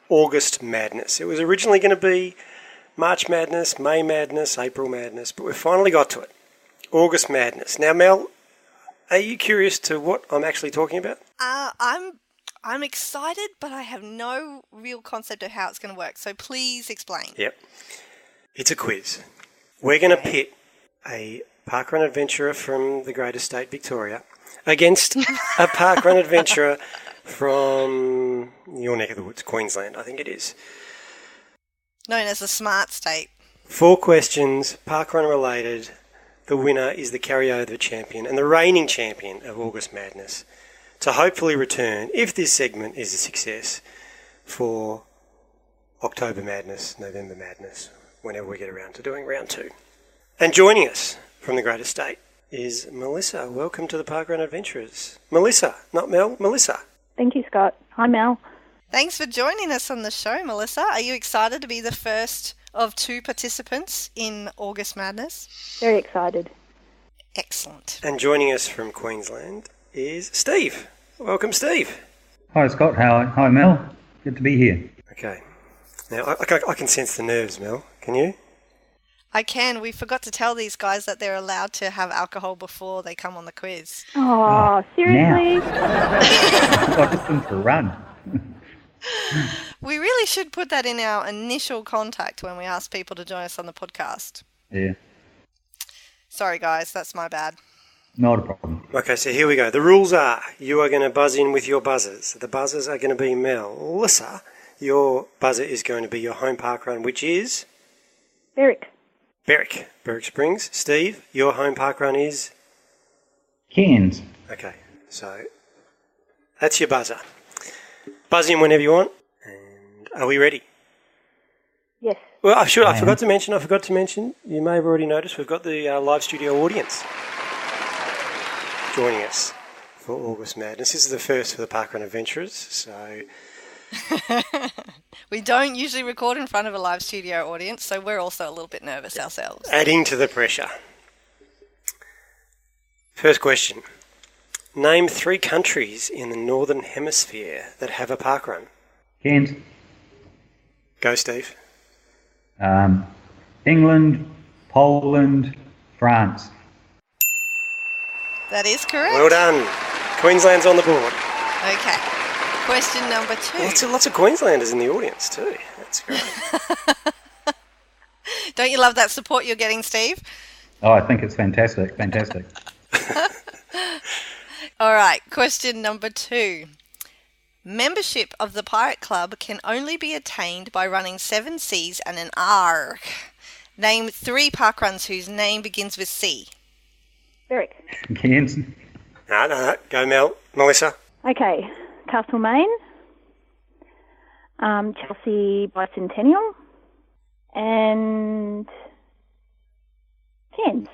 August Madness. It was originally going to be March Madness, May Madness, April Madness, but we've finally got to it. August Madness. Now, Mel, are you curious to what I'm actually talking about? I'm excited, but I have no real concept of how it's going to work. So please explain. Yep. It's a quiz. We're going to pit a parkrun adventurer from the great estate Victoria against a parkrun adventurer from your neck of the woods, Queensland, I think it is. Known as the Smart State. 4 questions, parkrun related. The winner is the carryover champion and the reigning champion of August Madness to hopefully return, if this segment is a success, for October Madness, November Madness, whenever we get around to doing round 2. And joining us from the great estate is Melissa. Welcome to the Parkrun Adventurers. Melissa, not Mel, Melissa. Thank you, Scott. Hi, Mel. Thanks for joining us on the show, Melissa. Are you excited to be the first of 2 participants in August Madness? Very excited. Excellent. And joining us from Queensland is Steve. Welcome, Steve. Hi, Scott. Hi, Mel. Good to be here. Okay. Now, I can sense the nerves, Mel. Can you? I can. We forgot to tell these guys that they're allowed to have alcohol before they come on the quiz. Oh, seriously? I just want to run. We really should put that in our initial contact when we ask people to join us on the podcast. Yeah. Sorry, guys. That's my bad. Not a problem. Okay, so here we go. The rules are you are going to buzz in with your buzzers. The buzzers are going to be Melissa. Your buzzer is going to be your home parkrun, which is? Berwick. Berwick Springs. Steve, your home parkrun is? Cairns. Okay, so that's your buzzer. Buzz in whenever you want. And are we ready? Yes. Well, I forgot to mention, you may have already noticed, we've got the live studio audience joining us for August Madness. This is the first for the Parkrun Adventurers, so... We don't usually record in front of a live studio audience, so we're also a little bit nervous ourselves. Adding to the pressure. First question. Name 3 countries in the Northern Hemisphere that have a parkrun. Cairns. Go, Steve. England, Poland, France. That is correct. Well done. Queensland's on the board. Okay. Question number 2. Lots of Queenslanders in the audience too. That's great. Don't you love that support you're getting, Steve? Oh, I think it's fantastic. Fantastic. All right. Question number 2. Membership of the Pirate Club can only be attained by running 7 Cs and an R. Name 3 parkruns whose name begins with C. Berwick. Cairns. No. Go, Melissa. Okay. Castlemaine, Chelsea Bicentennial, and Cairns.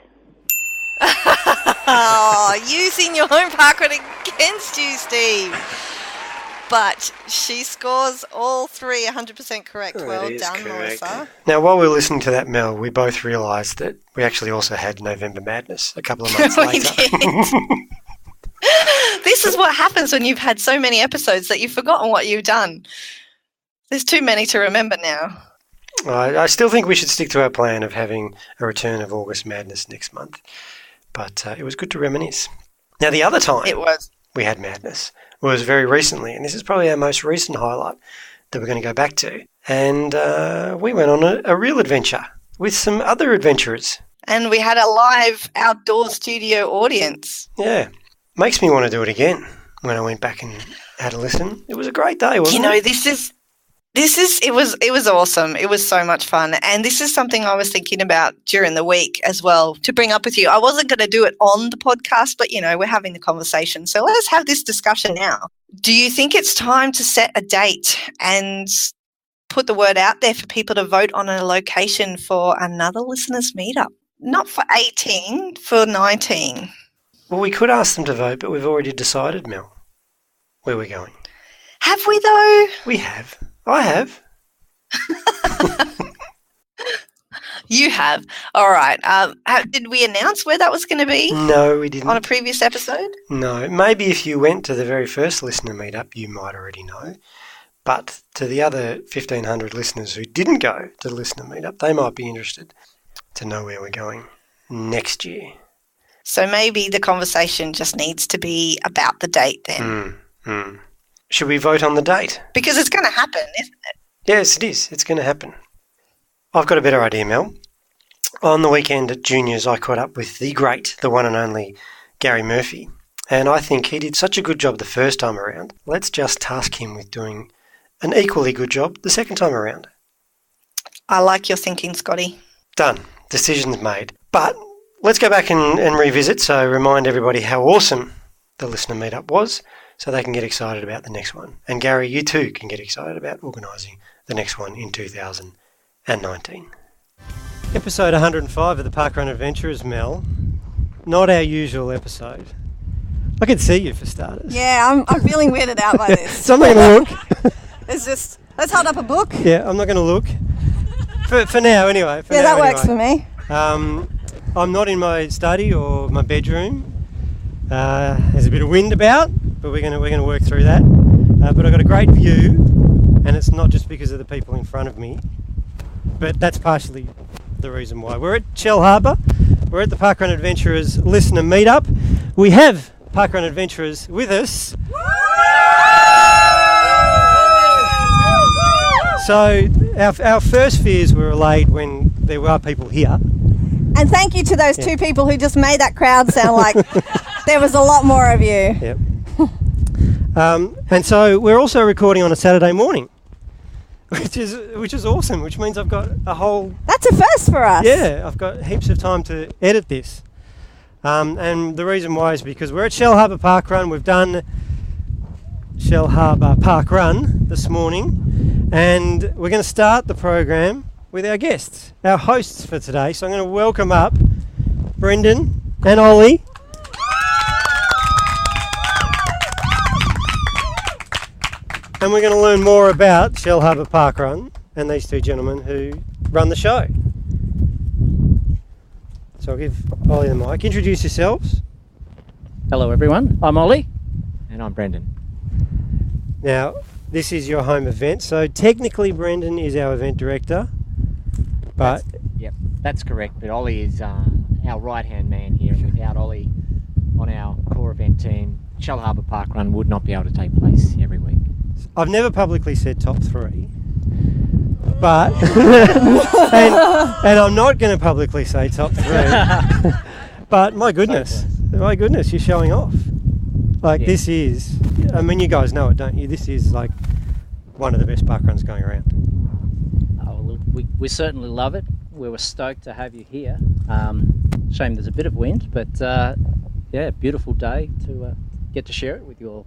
Oh, using your home parkrun against you, Steve. But she scores all 3 100% correct. Well done, correct. Melissa. Now, while we were listening to that, Mel, we both realised that we actually also had November Madness a couple of months later. This is what happens when you've had so many episodes that you've forgotten what you've done. There's too many to remember now. I still think we should stick to our plan of having a return of August Madness next month. But it was good to reminisce. Now, the other time we had Madness was very recently, and this is probably our most recent highlight that we're going to go back to. And we went on a real adventure. with some other adventurers. And we had a live outdoor studio audience. Yeah. Makes me want to do it again when I went back and had a listen. It was a great day, wasn't it? It was awesome. It was so much fun. And this is something I was thinking about during the week as well to bring up with you. I wasn't going to do it on the podcast, but, we're having the conversation. So let's have this discussion now. Do you think it's time to set a date and put the word out there for people to vote on a location for another listeners' meetup? Not for 18, for 19. Well, we could ask them to vote, but we've already decided, Mel, where we're going. Have we, though? We have. I have. You have. All right. Did we announce where that was going to be? No, we didn't. On a previous episode? No. Maybe if you went to the very first listener meetup, you might already know. But to the other 1,500 listeners who didn't go to the listener meetup, they might be interested to know where we're going next year. So maybe the conversation just needs to be about the date then. Should we vote on the date? Because it's going to happen, isn't it? Yes, it is. It's going to happen. I've got a better idea, Mel. On the weekend at Juniors, I caught up with the great, the one and only Gary Murphy. And I think he did such a good job the first time around. Let's just task him with doing an equally good job the second time around. I like your thinking, Scotty. Done. Decision's made. But let's go back and revisit, so remind everybody how awesome the listener meetup was so they can get excited about the next one. And Gary, you too can get excited about organising the next one in 2019. Episode 105 of the Parkrun Adventurers, Mel. Not our usual episode. I can see you for starters. Yeah, I'm feeling weirded out by this. So I'm not going to look. It's just, let's hold up a book. Yeah, I'm not going to look. For now, anyway. That works for me. I'm not in my study or my bedroom. There's a bit of wind about, but we're going to work through that. But I've got a great view, and it's not just because of the people in front of me, but that's partially the reason why. We're at Shell Harbour. We're at the Parkrun Adventurers listener meetup. We have Parkrun Adventurers with us. So our first fears were allayed when there were people here. And thank you to those two people who just made that crowd sound like there was a lot more of you. Yep. And so we're also recording on a Saturday morning, which is awesome, which means I've got a whole... That's a first for us. Yeah, I've got heaps of time to edit this. And the reason why is because we're at Shell Harbour Parkrun. We've done Shell Harbour Parkrun this morning, and we're going to start the program with our guests, our hosts for today. So I'm going to welcome up Brendan and Ollie. And we're going to learn more about Shell Harbour Parkrun and these two gentlemen who run the show. So I'll give Ollie the mic. Introduce yourselves. Hello everyone, I'm Ollie. And I'm Brendan. Now, this is your home event, so technically Brendan is our event director. But that's correct, but Ollie is our right-hand man here, and without Ollie on our core event team, Shell Harbour Parkrun would not be able to take place every week. I've never publicly said top three, but and I'm not going to publicly say top three. But my goodness, you're showing off. This is, I mean, you guys know it, don't you? This is like one of the best parkruns going around. We certainly love it. We were stoked to have you here. Shame there's a bit of wind, but beautiful day to get to share it with you all.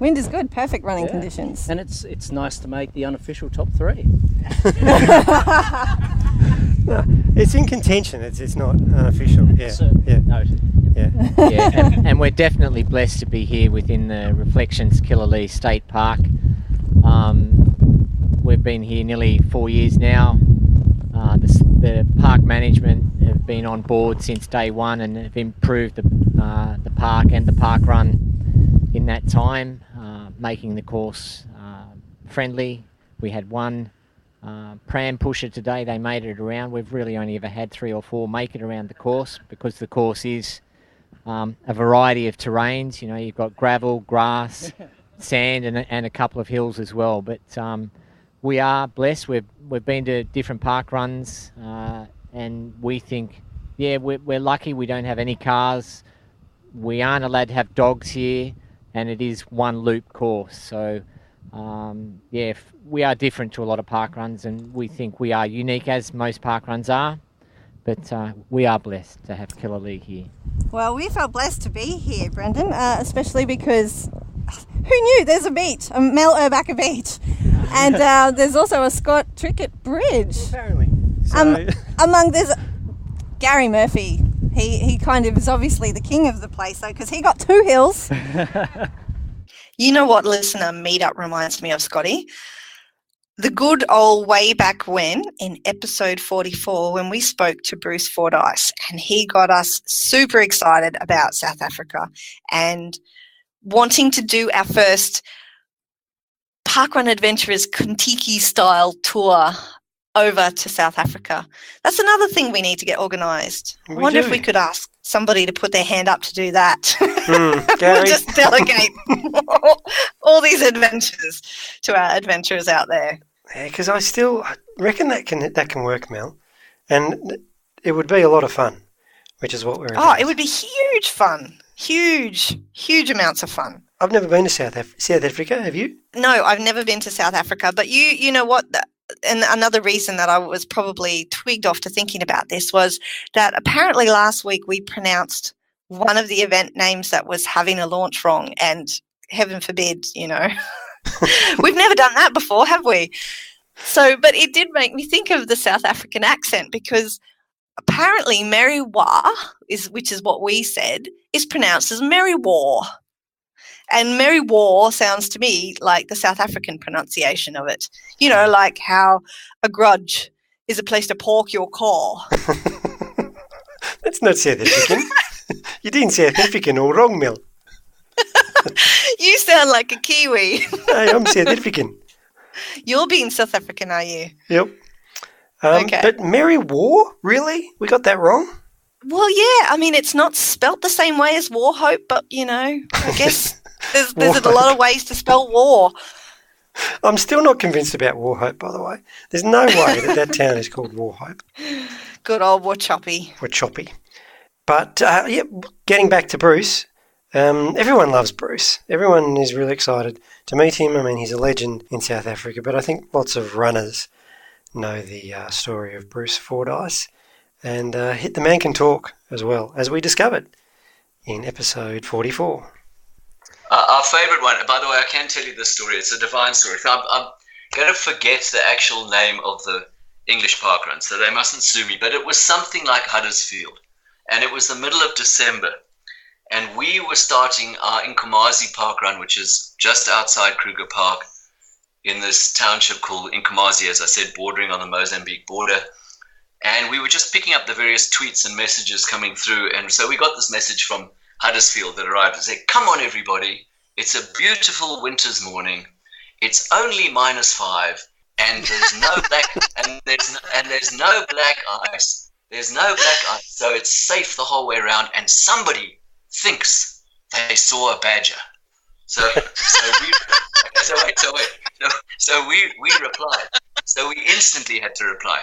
Wind is good, perfect running conditions. And it's nice to make the unofficial top three. No, it's in contention. It's not unofficial. And we're definitely blessed to be here within the Reflections Killalea State Park. We've been here nearly 4 years now. The park management have been on board since day one and have improved the park and the park run in that time, making the course friendly. We had one pram pusher today. They made it around. We've really only ever had 3 or 4 make it around the course because the course is a variety of terrains. You've got gravel, grass, sand, and a couple of hills as well. But we are blessed. We've been to different park runs, and we think, we're lucky. We don't have any cars. We aren't allowed to have dogs here, and it is one loop course. So, we are different to a lot of park runs, and we think we are unique, as most park runs are. But we are blessed to have Killer League here. Well, we felt blessed to be here, Brendan, especially because who knew there's a beach, a Mel Urbacher beach, and there's also a Scott Trickett Bridge. Apparently. So... there's Gary Murphy. He kind of is obviously the king of the place, though, because he got 2 hills. You know what listener meetup reminds me of, Scotty? The good old way back when, in episode 44, when we spoke to Bruce Fordyce, and he got us super excited about South Africa and wanting to do our first Parkrun Adventurers Kontiki-style tour over to South Africa. That's another thing we need to get organised. I wonder if we could ask somebody to put their hand up to do that. We'll just delegate all these adventures to our adventurers out there. Yeah, because I reckon that can work, Mel, and it would be a lot of fun, which is what we're. It would be huge fun, huge amounts of fun. I've never been to South Africa. Have you? No, I've never been to South Africa. But you know what? And another reason that I was probably twigged off to thinking about this was that apparently last week we pronounced one of the event names that was having a launch wrong, and heaven forbid, we've never done that before, have we? So, but it did make me think of the South African accent, because apparently Merriwa, which is what we said, is pronounced as Merriwa. And Merriwa sounds to me like the South African pronunciation of it. Like how a grudge is a place to park your car. That's not South African. You didn't South African all wrong, Mel. You sound like a Kiwi. Hey, I'm South African. You're being South African, are you? Yep. Okay. But Merry War? Really? We got that wrong? Well, yeah. I mean, it's not spelt the same way as War Hope, but, I guess there's a lot of ways to spell war. I'm still not convinced about War Hope, by the way. There's no way that town is called War Hope. Good old Wachoppy. Wachoppy. But, getting back to Bruce, everyone loves Bruce. Everyone is really excited to meet him. I mean, he's a legend in South Africa, but I think lots of runners know the story of Bruce Fordyce. And the man can talk as well, as we discovered in episode 44. Our favourite one, by the way, I can tell you this story. It's a divine story. I'm going to forget the actual name of the English parkrun, so they mustn't sue me. But it was something like Huddersfield, and it was the middle of December. And we were starting our Nkomazi parkrun, which is just outside Kruger Park in this township called Nkomazi, as I said, bordering on the Mozambique border. And we were just picking up the various tweets and messages coming through. And so we got this message from Huddersfield that arrived and said, "Come on, everybody. It's a beautiful winter's morning. It's only -5, and there's no black and there's no black ice. There's no black ice, so it's safe the whole way around. And somebody thinks they saw a badger." So we replied. So we instantly had to reply,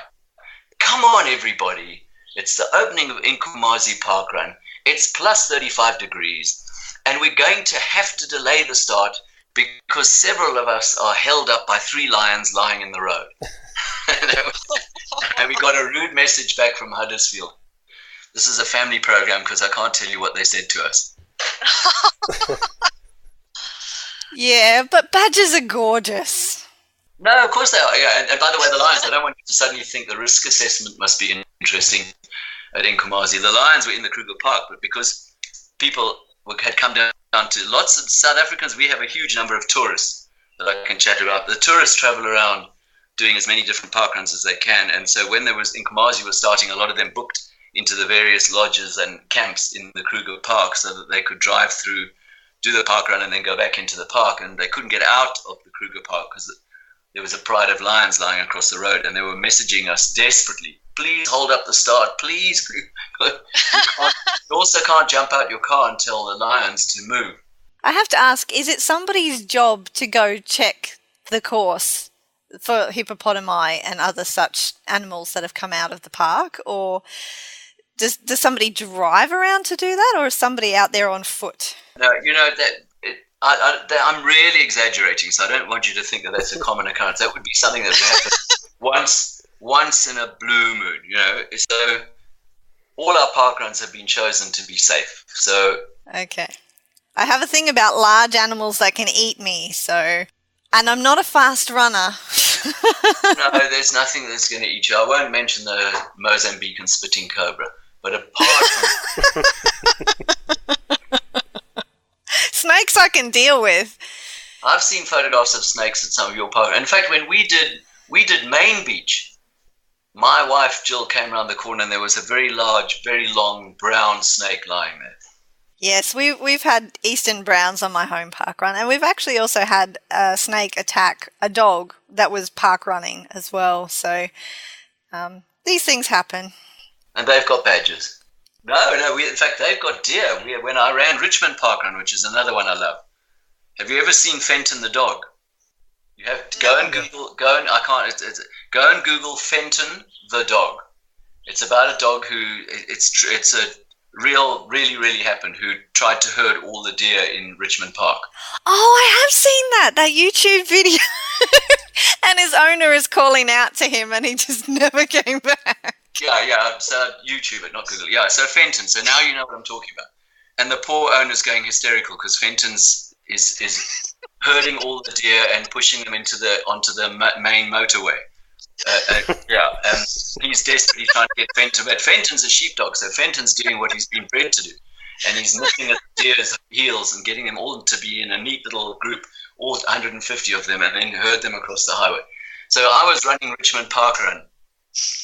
"Come on, everybody. It's the opening of Nkomazi Parkrun. It's plus 35 degrees, and we're going to have to delay the start because several of us are held up by 3 lions lying in the road." And we got a rude message back from Huddersfield. This is a family program because I can't tell you what they said to us. Yeah, but badgers are gorgeous. No, of course they are. Yeah, and by the way, the lions, I don't want you to suddenly think the risk assessment must be interesting at Nkomazi. The lions were in the Kruger Park, but because people had come down to lots of South Africans, we have a huge number of tourists that I can chat about. The tourists travel around doing as many different parkruns as they can, and so when there was Nkomazi was starting, a lot of them booked into the various lodges and camps in the Kruger Park so that they could drive through, do the parkrun, and then go back into the park. And they couldn't get out of the Kruger Park because there was a pride of lions lying across the road, and they were messaging us desperately, "Please hold up the start, please." You also can't jump out your car and tell the lions to move. I have to ask, is it somebody's job to go check the course for hippopotami and other such animals that have come out of the park, or does somebody drive around to do that, or is somebody out there on foot? No, I'm really exaggerating, so I don't want you to think that that's a common occurrence. That would be something that would happen once in a blue moon, So all our parkruns have been chosen to be safe. So okay, I have a thing about large animals that can eat me. So, and I'm not a fast runner. No, there's nothing that's going to eat you. I won't mention the Mozambican spitting cobra, but apart from snakes, I can deal with. I've seen photographs of snakes at some of your parks. In fact, when we did Main Beach, my wife Jill came around the corner and there was a very large, very long brown snake lying there. Yes, we've had eastern browns on my home park run, and we've actually also had a snake attack a dog that was park running as well. So these things happen. And they've got badges. No, in fact, they've got deer. When I ran Richmond Park Run, which is another one I love. Have you ever seen Fenton the dog? You have to go and Google. Go and Google Fenton the dog. It's about a dog who it's a really happened, who tried to herd all the deer in Richmond Park. Oh, I have seen that YouTube video. And his owner is calling out to him and he just never came back. Yeah. So YouTube it, not Google. Yeah, so Fenton. So now you know what I'm talking about. And the poor owner's going hysterical because Fenton's is herding all the deer and pushing them onto the main motorway. And he's desperately trying to get Fenton. But Fenton's a sheepdog, so Fenton's doing what he's been bred to do, and he's nipping at the deer's heels and getting them all to be in a neat little group, all 150 of them, and then herd them across the highway. So I was running Richmond Park Run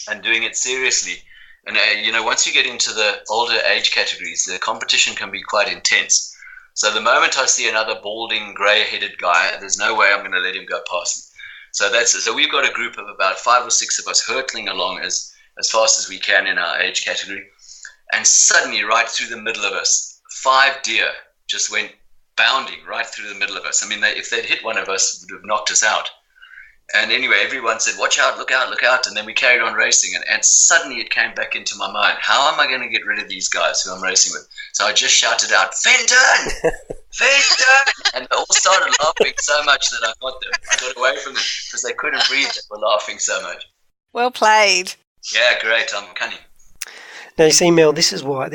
and doing it seriously. And once you get into the older age categories, the competition can be quite intense. So the moment I see another balding, grey-headed guy, there's no way I'm going to let him go past me. So we've got a group of about 5 or 6 of us hurtling along as fast as we can in our age category. And suddenly, right through the middle of us, 5 deer just went bounding right through the middle of us. I mean, if they'd hit one of us, it would have knocked us out. And anyway, everyone said, watch out, look out, look out. And then we carried on racing. And suddenly it came back into my mind, how am I going to get rid of these guys who I'm racing with? So I just shouted out, Fenton! Fenton! And they all started laughing so much that I got them. I got away from them because they couldn't breathe. They were laughing so much. Well played. Yeah, great. I'm cunning. Now, you see, Mel, this is why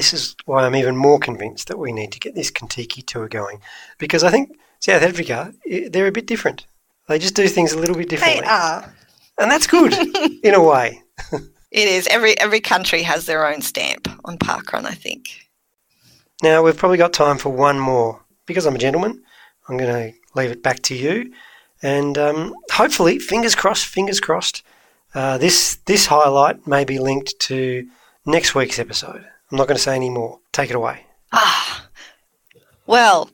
I'm even more convinced that we need to get this Kentucky tour going. Because I think South Africa, they're a bit different. They just do things a little bit differently. They are. And that's good, in a way. It is. Every country has their own stamp on parkrun, I think. Now, we've probably got time for one more. Because I'm a gentleman, I'm going to leave it back to you. And hopefully, fingers crossed, this highlight may be linked to next week's episode. I'm not going to say any more. Take it away. Well,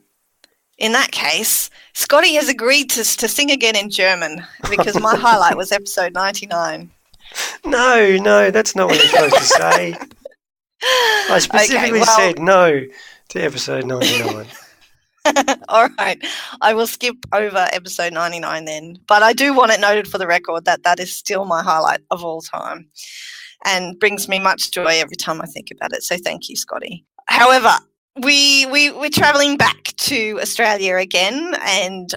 in that case, Scotty has agreed to sing again in German because my highlight was episode 99. No, that's not what you're supposed to say. I specifically said no to episode 99. All right. I will skip over episode 99 then. But I do want it noted for the record that is still my highlight of all time and brings me much joy every time I think about it. So thank you, Scotty. However, we're travelling back to Australia again and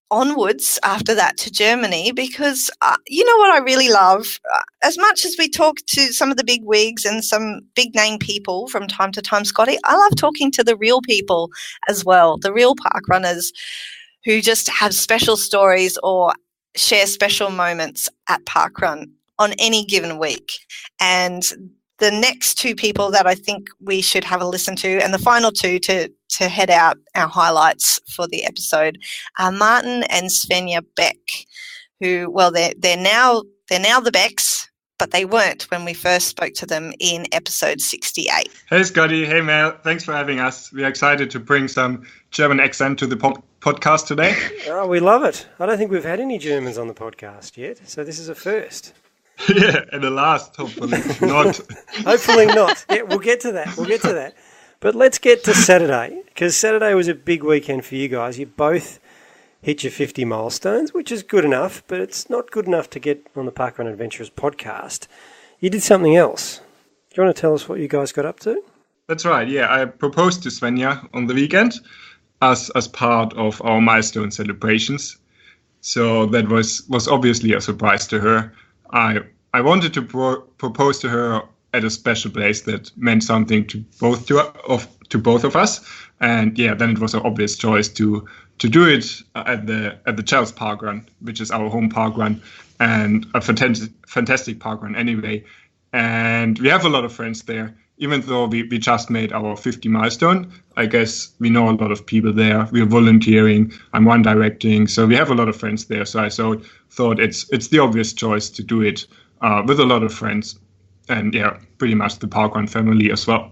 onwards after that to Germany because you know what I really love? As much as we talk to some of the big wigs and some big name people from time to time, Scotty, I love talking to the real people as well, the real park runners who just have special stories or share special moments at parkrun on any given week. And the next 2 people that I think we should have a listen to, and the final 2 to head out our highlights for the episode, are Martin and Svenja Beck, who, well, they're now the Becks, but they weren't when we first spoke to them in episode 68. Hey, Scotty. Hey, Mel. Thanks for having us. We're excited to bring some German accent to the podcast today. Oh, we love it. I don't think we've had any Germans on the podcast yet, so this is a first. Yeah, and the last, hopefully not. Hopefully not. Yeah, we'll get to that. But let's get to Saturday, because Saturday was a big weekend for you guys. You both hit your 50 milestones, which is good enough, but it's not good enough to get on the Parkrun Adventurers podcast. You did something else. Do you want to tell us what you guys got up to? That's right, yeah. I proposed to Svenja on the weekend as part of our milestone celebrations. So that was obviously a surprise to her. I wanted to propose to her at a special place that meant something to both of us. And yeah, then it was an obvious choice to do it at the Chels Parkrun, which is our home parkrun and a fantastic parkrun anyway. And we have a lot of friends there. Even though we just made our 50 milestone, I guess we know a lot of people there. We're volunteering. I'm one directing. So we have a lot of friends there. So I thought it's the obvious choice to do it with a lot of friends. And yeah, pretty much the parkrun family as well.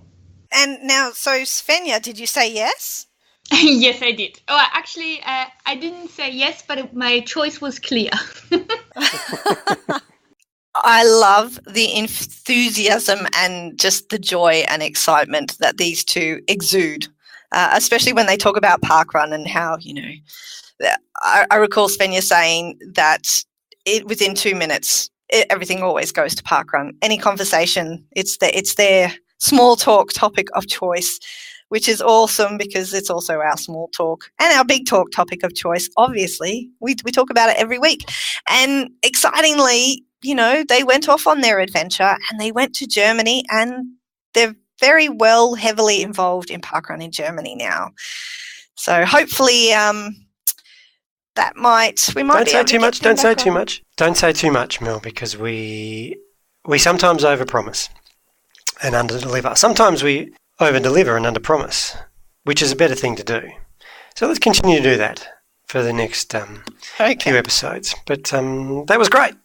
And now, so Svenja, did you say yes? Yes, I did. Oh, actually, I didn't say yes, but my choice was clear. I love the enthusiasm and just the joy and excitement that these two exude, especially when they talk about parkrun and how, I recall Svenja saying that within 2 minutes, everything always goes to parkrun. Any conversation, it's their small talk topic of choice, which is awesome because it's also our small talk and our big talk topic of choice. Obviously, we talk about it every week. And excitingly, they went off on their adventure and they went to Germany, and they're very well heavily involved in parkrun in Germany now. So hopefully that might we might Don't be say able too to much. get them Don't say back too on. much. Don't say too much, Mel, because we sometimes overpromise and underdeliver. Sometimes we overdeliver and underpromise, which is a better thing to do. So let's continue to do that for the next few episodes. But that was great.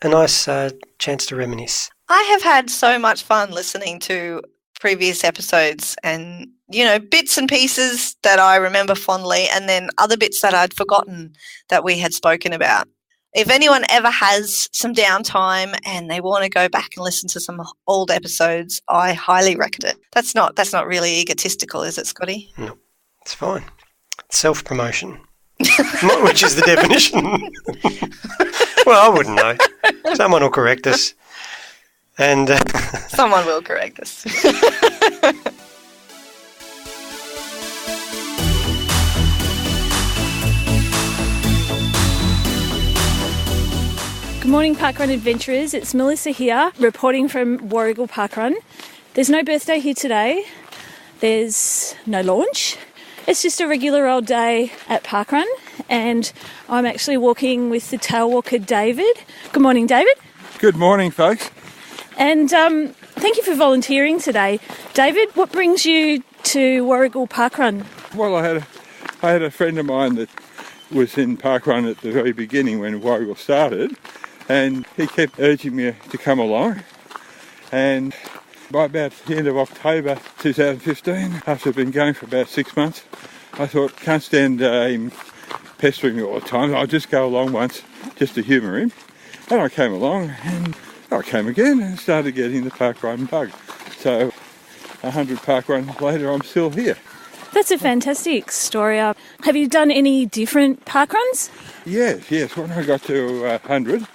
A nice chance to reminisce. I have had so much fun listening to previous episodes and, bits and pieces that I remember fondly, and then other bits that I'd forgotten that we had spoken about. If anyone ever has some downtime and they want to go back and listen to some old episodes, I highly recommend it. That's not really egotistical, is it, Scotty? No, it's fine. It's self-promotion, which is the definition. Well, I wouldn't know. Someone will correct us. And someone will correct us. Good morning, Parkrun Adventurers. It's Melissa here, reporting from Warragul Parkrun. There's no birthday here today. There's no launch. It's just a regular old day at Parkrun, and I'm actually walking with the tail walker, David. Good morning, David. Good morning, folks. And thank you for volunteering today. David, what brings you to Warragul Parkrun? Well, I had a friend of mine that was in Parkrun at the very beginning when Warragul started, and he kept urging me to come along. And by about the end of October 2015, after I've been going for about 6 months, I thought, can't stand him pestering me all the time. I'll just go along once just to humour him. And I came along, and I came again and started getting the parkrun bug. So 100 parkruns later, I'm still here. That's a fantastic story. Have you done any different parkruns? Yes. When I got to 100,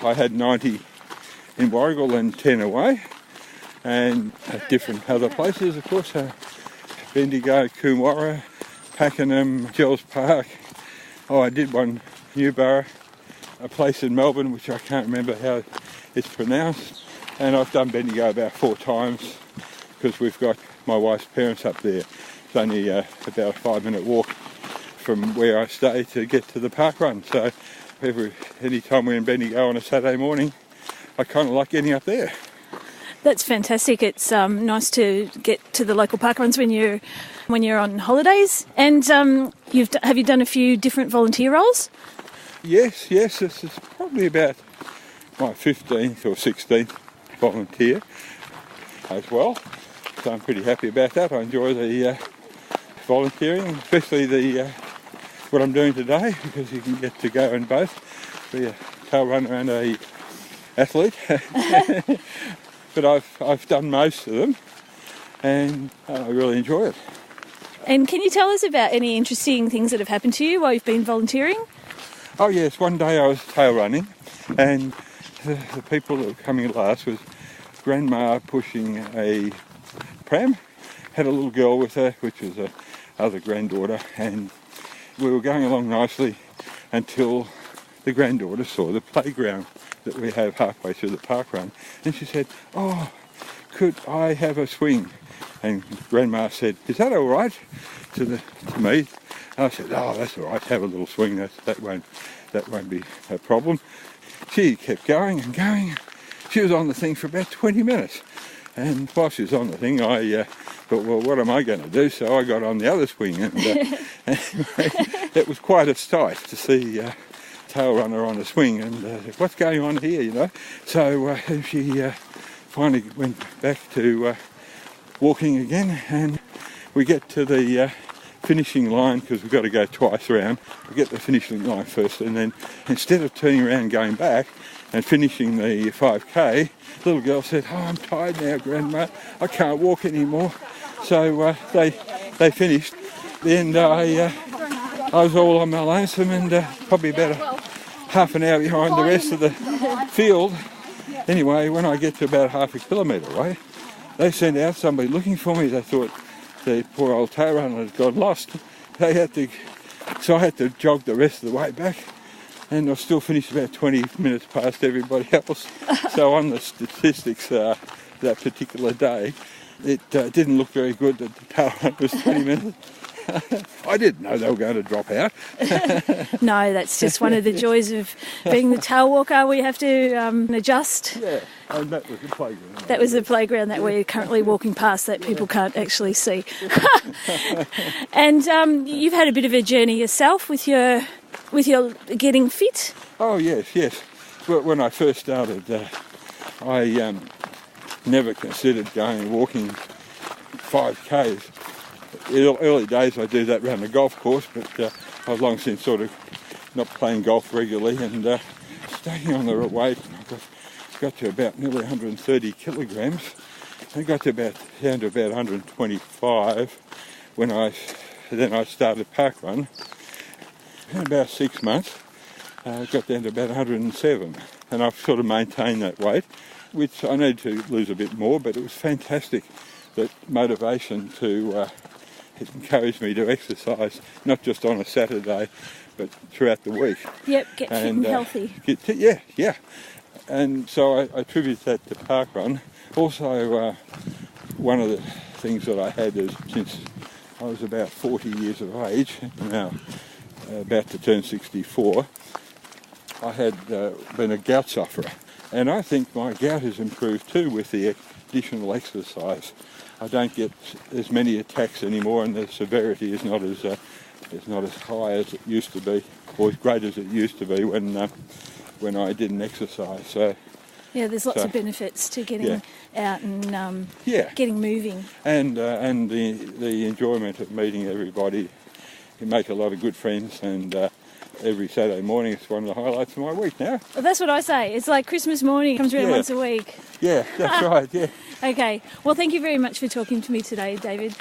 I had 90 in Warragul and 10 away. And at different other places, of course, Bendigo, Coomwarra, Pakenham, Chels Park. I did one Newborough, a place in Melbourne which I can't remember how it's pronounced. And I've done Bendigo about 4 times because we've got my wife's parents up there. It's only about a 5-minute walk from where I stay to get to the parkrun. So any time we're in Bendigo on a Saturday morning, I kind of like getting up there. That's fantastic. It's nice to get to the local parkruns when you're on holidays. And have you done a few different volunteer roles? Yes. This is probably about my 15th or 16th volunteer as well. So I'm pretty happy about that. I enjoy the volunteering, especially what I'm doing today, because you can get to go in both, be a tail runner and a athlete. But I've done most of them, and I really enjoy it. And can you tell us about any interesting things that have happened to you while you've been volunteering? Oh yes, one day I was tail running, and the people that were coming last was Grandma pushing a pram, had a little girl with her, which was her other granddaughter, and we were going along nicely until the granddaughter saw the playground that we have halfway through the park run, and she said, "Oh, could I have a swing?" And Grandma said, "Is that all right?" to me. And I said, "Oh, that's all right. Have a little swing. That won't be a problem." She kept going and going. She was on the thing for about 20 minutes. And while she was on the thing, I thought, well, what am I going to do? So I got on the other swing. And anyway, it was quite a sight to see tail runner on a swing. And what's going on here, you know? So she finally went back to walking again. And we get to the finishing line, because we've got to go twice around. We get the finishing line first, and then instead of turning around and going back and finishing the 5K, the little girl said, "Oh, I'm tired now, Grandma. I can't walk anymore." So they finished. Then I was all on my lonesome, and probably about half an hour behind the rest of the field. Anyway, when I get to about half a kilometre away, they sent out somebody looking for me. They thought the poor old tail runner had got lost. So I had to jog the rest of the way back, and I still finished about 20 minutes past everybody else. So on the statistics that particular day, it didn't look very good that the tail runner was 20 minutes. I didn't know they were going to drop out. No, that's just one of the joys of being the tail walker. We have to adjust. Yeah, and that was the playground. That was the playground that we're currently walking past that people can't actually see. And you've had a bit of a journey yourself with your getting fit. Oh yes. When I first started, I never considered going walking 5Ks. Early days I do that around the golf course, but I've long since sort of not playing golf regularly and staying on the weight. I got to about nearly 130 kilograms. I got down to about 125 when I started parkrun. In about 6 months, I got down to about 107, and I've sort of maintained that weight, which I need to lose a bit more, but it was fantastic, that motivation to it encouraged me to exercise, not just on a Saturday, but throughout the week. Yep, get fit and healthy. Yeah. And so I attribute that to parkrun. Also, one of the things that I had is, since I was about 40 years of age, now about to turn 64, I had been a gout sufferer. And I think my gout has improved too with the additional exercise. I don't get as many attacks anymore, and the severity is not as high as it used to be, or as great as it used to be when I didn't exercise. So yeah, there's lots of benefits to getting out and getting moving, and the enjoyment of meeting everybody. You make a lot of good friends, and every Saturday morning it's one of the highlights of my week now. Well, that's what I say. It's like Christmas morning, comes around once a week. Yeah, that's right, yeah. Okay, well, thank you very much for talking to me today, David,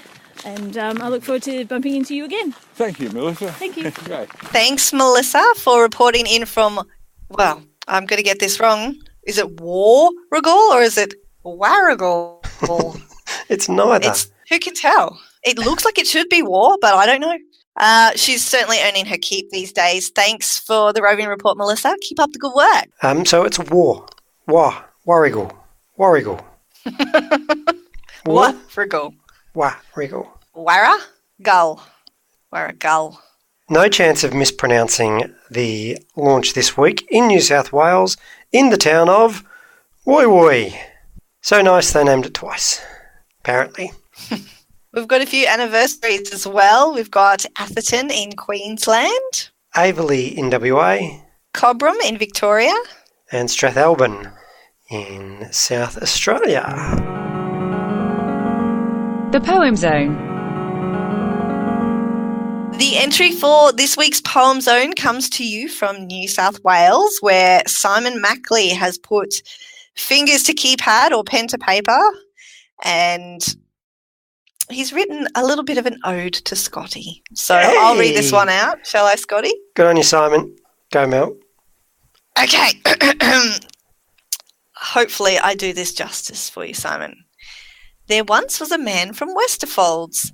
and I look forward to bumping into you again. Thank you, Melissa. Thank you. Great. Thanks, Melissa, for reporting in from, well, I'm going to get this wrong. Is it Warragul or is it Warragul? It's neither. Who can tell? It looks like it should be War, but I don't know. She's certainly earning her keep these days. Thanks for the roving report, Melissa. Keep up the good work. So it's Warragul. Warragul. Warragul. Warragul. No chance of mispronouncing the launch this week in New South Wales, in the town of Woy Woy. So nice they named it twice, apparently. We've got a few anniversaries as well. We've got Atherton in Queensland, Averley in WA, Cobram in Victoria, and Strathalbyn in South Australia. The Poem Zone. The entry for this week's Poem Zone comes to you from New South Wales, where Simon Mackley has put fingers to keypad or pen to paper and he's written a little bit of an ode to Scotty. So I'll read this one out. Shall I, Scotty? Good on you, Simon. Go, Mel. Okay. Hopefully I do this justice for you, Simon. There once was a man from Westerfolds.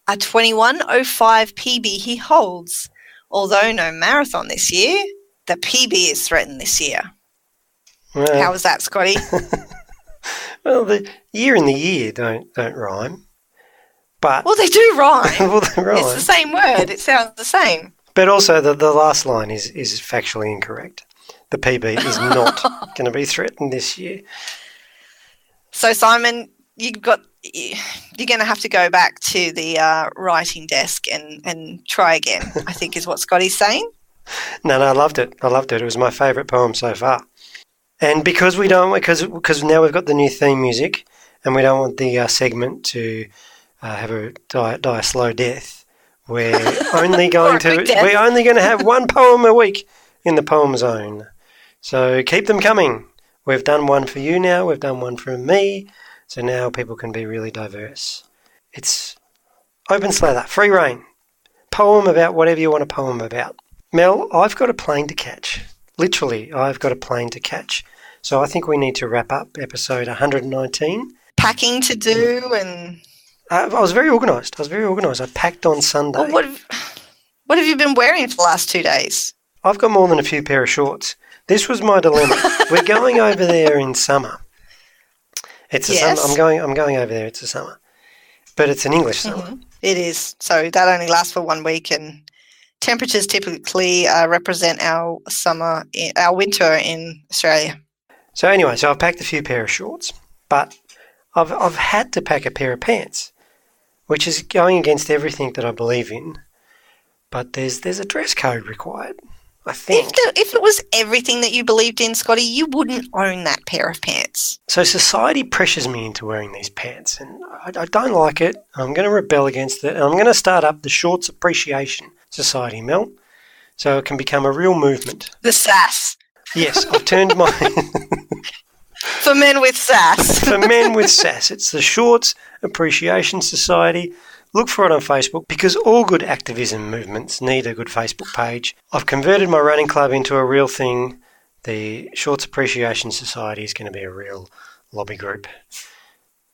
A 21:05 PB he holds. Although no marathon this year, the PB is threatened this year. Well, how was that, Scotty? Well, the year and the year don't rhyme. But well, they do rhyme. Well, they rhyme. It's the same word. It sounds the same. But also the last line is factually incorrect. The PB is not going to be threatened this year. So, Simon, you're going to have to go back to the writing desk and try again, I think is what Scotty's saying. No, I loved it. It was my favourite poem so far. And because now we've got the new theme music and we don't want the segment to have a die a slow death, we're only going to have one poem a week in the Poem Zone. So keep them coming. We've done one for you now. We've done one for me. So now people can be really diverse. It's open slather, free reign. Poem about whatever you want a poem about. Mel, I've got a plane to catch. Literally, I've got a plane to catch. So I think we need to wrap up episode 119. Packing to do and... I was very organised. I packed on Sunday. Well, what have you been wearing for the last 2 days? I've got more than a few pair of shorts. This was my dilemma. We're going over there in summer. It's a summer. I'm going over there. It's a summer, but it's an English summer. Mm-hmm. It is. So that only lasts for 1 week, and temperatures typically represent our winter in Australia. So anyway, I've packed a few pair of shorts, but I've had to pack a pair of pants, which is going against everything that I believe in. But there's a dress code required. I think. If it was everything that you believed in, Scotty, you wouldn't own that pair of pants. So society pressures me into wearing these pants, and I don't like it. I'm going to rebel against it, and I'm going to start up the Shorts Appreciation Society, Mel, so it can become a real movement. The SAS. Yes, I've turned my... For men with sass. For men with sass. It's the Shorts Appreciation Society. Look for it on Facebook because all good activism movements need a good Facebook page. I've converted my running club into a real thing. The Shorts Appreciation Society is going to be a real lobby group.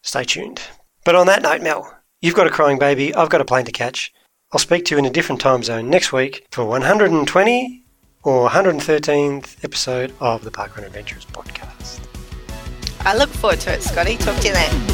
Stay tuned. But on that note, Mel, you've got a crying baby. I've got a plane to catch. I'll speak to you in a different time zone next week for 120 or 113th episode of the Parkrun Adventures podcast. I look forward to it, Scotty. Talk to you then.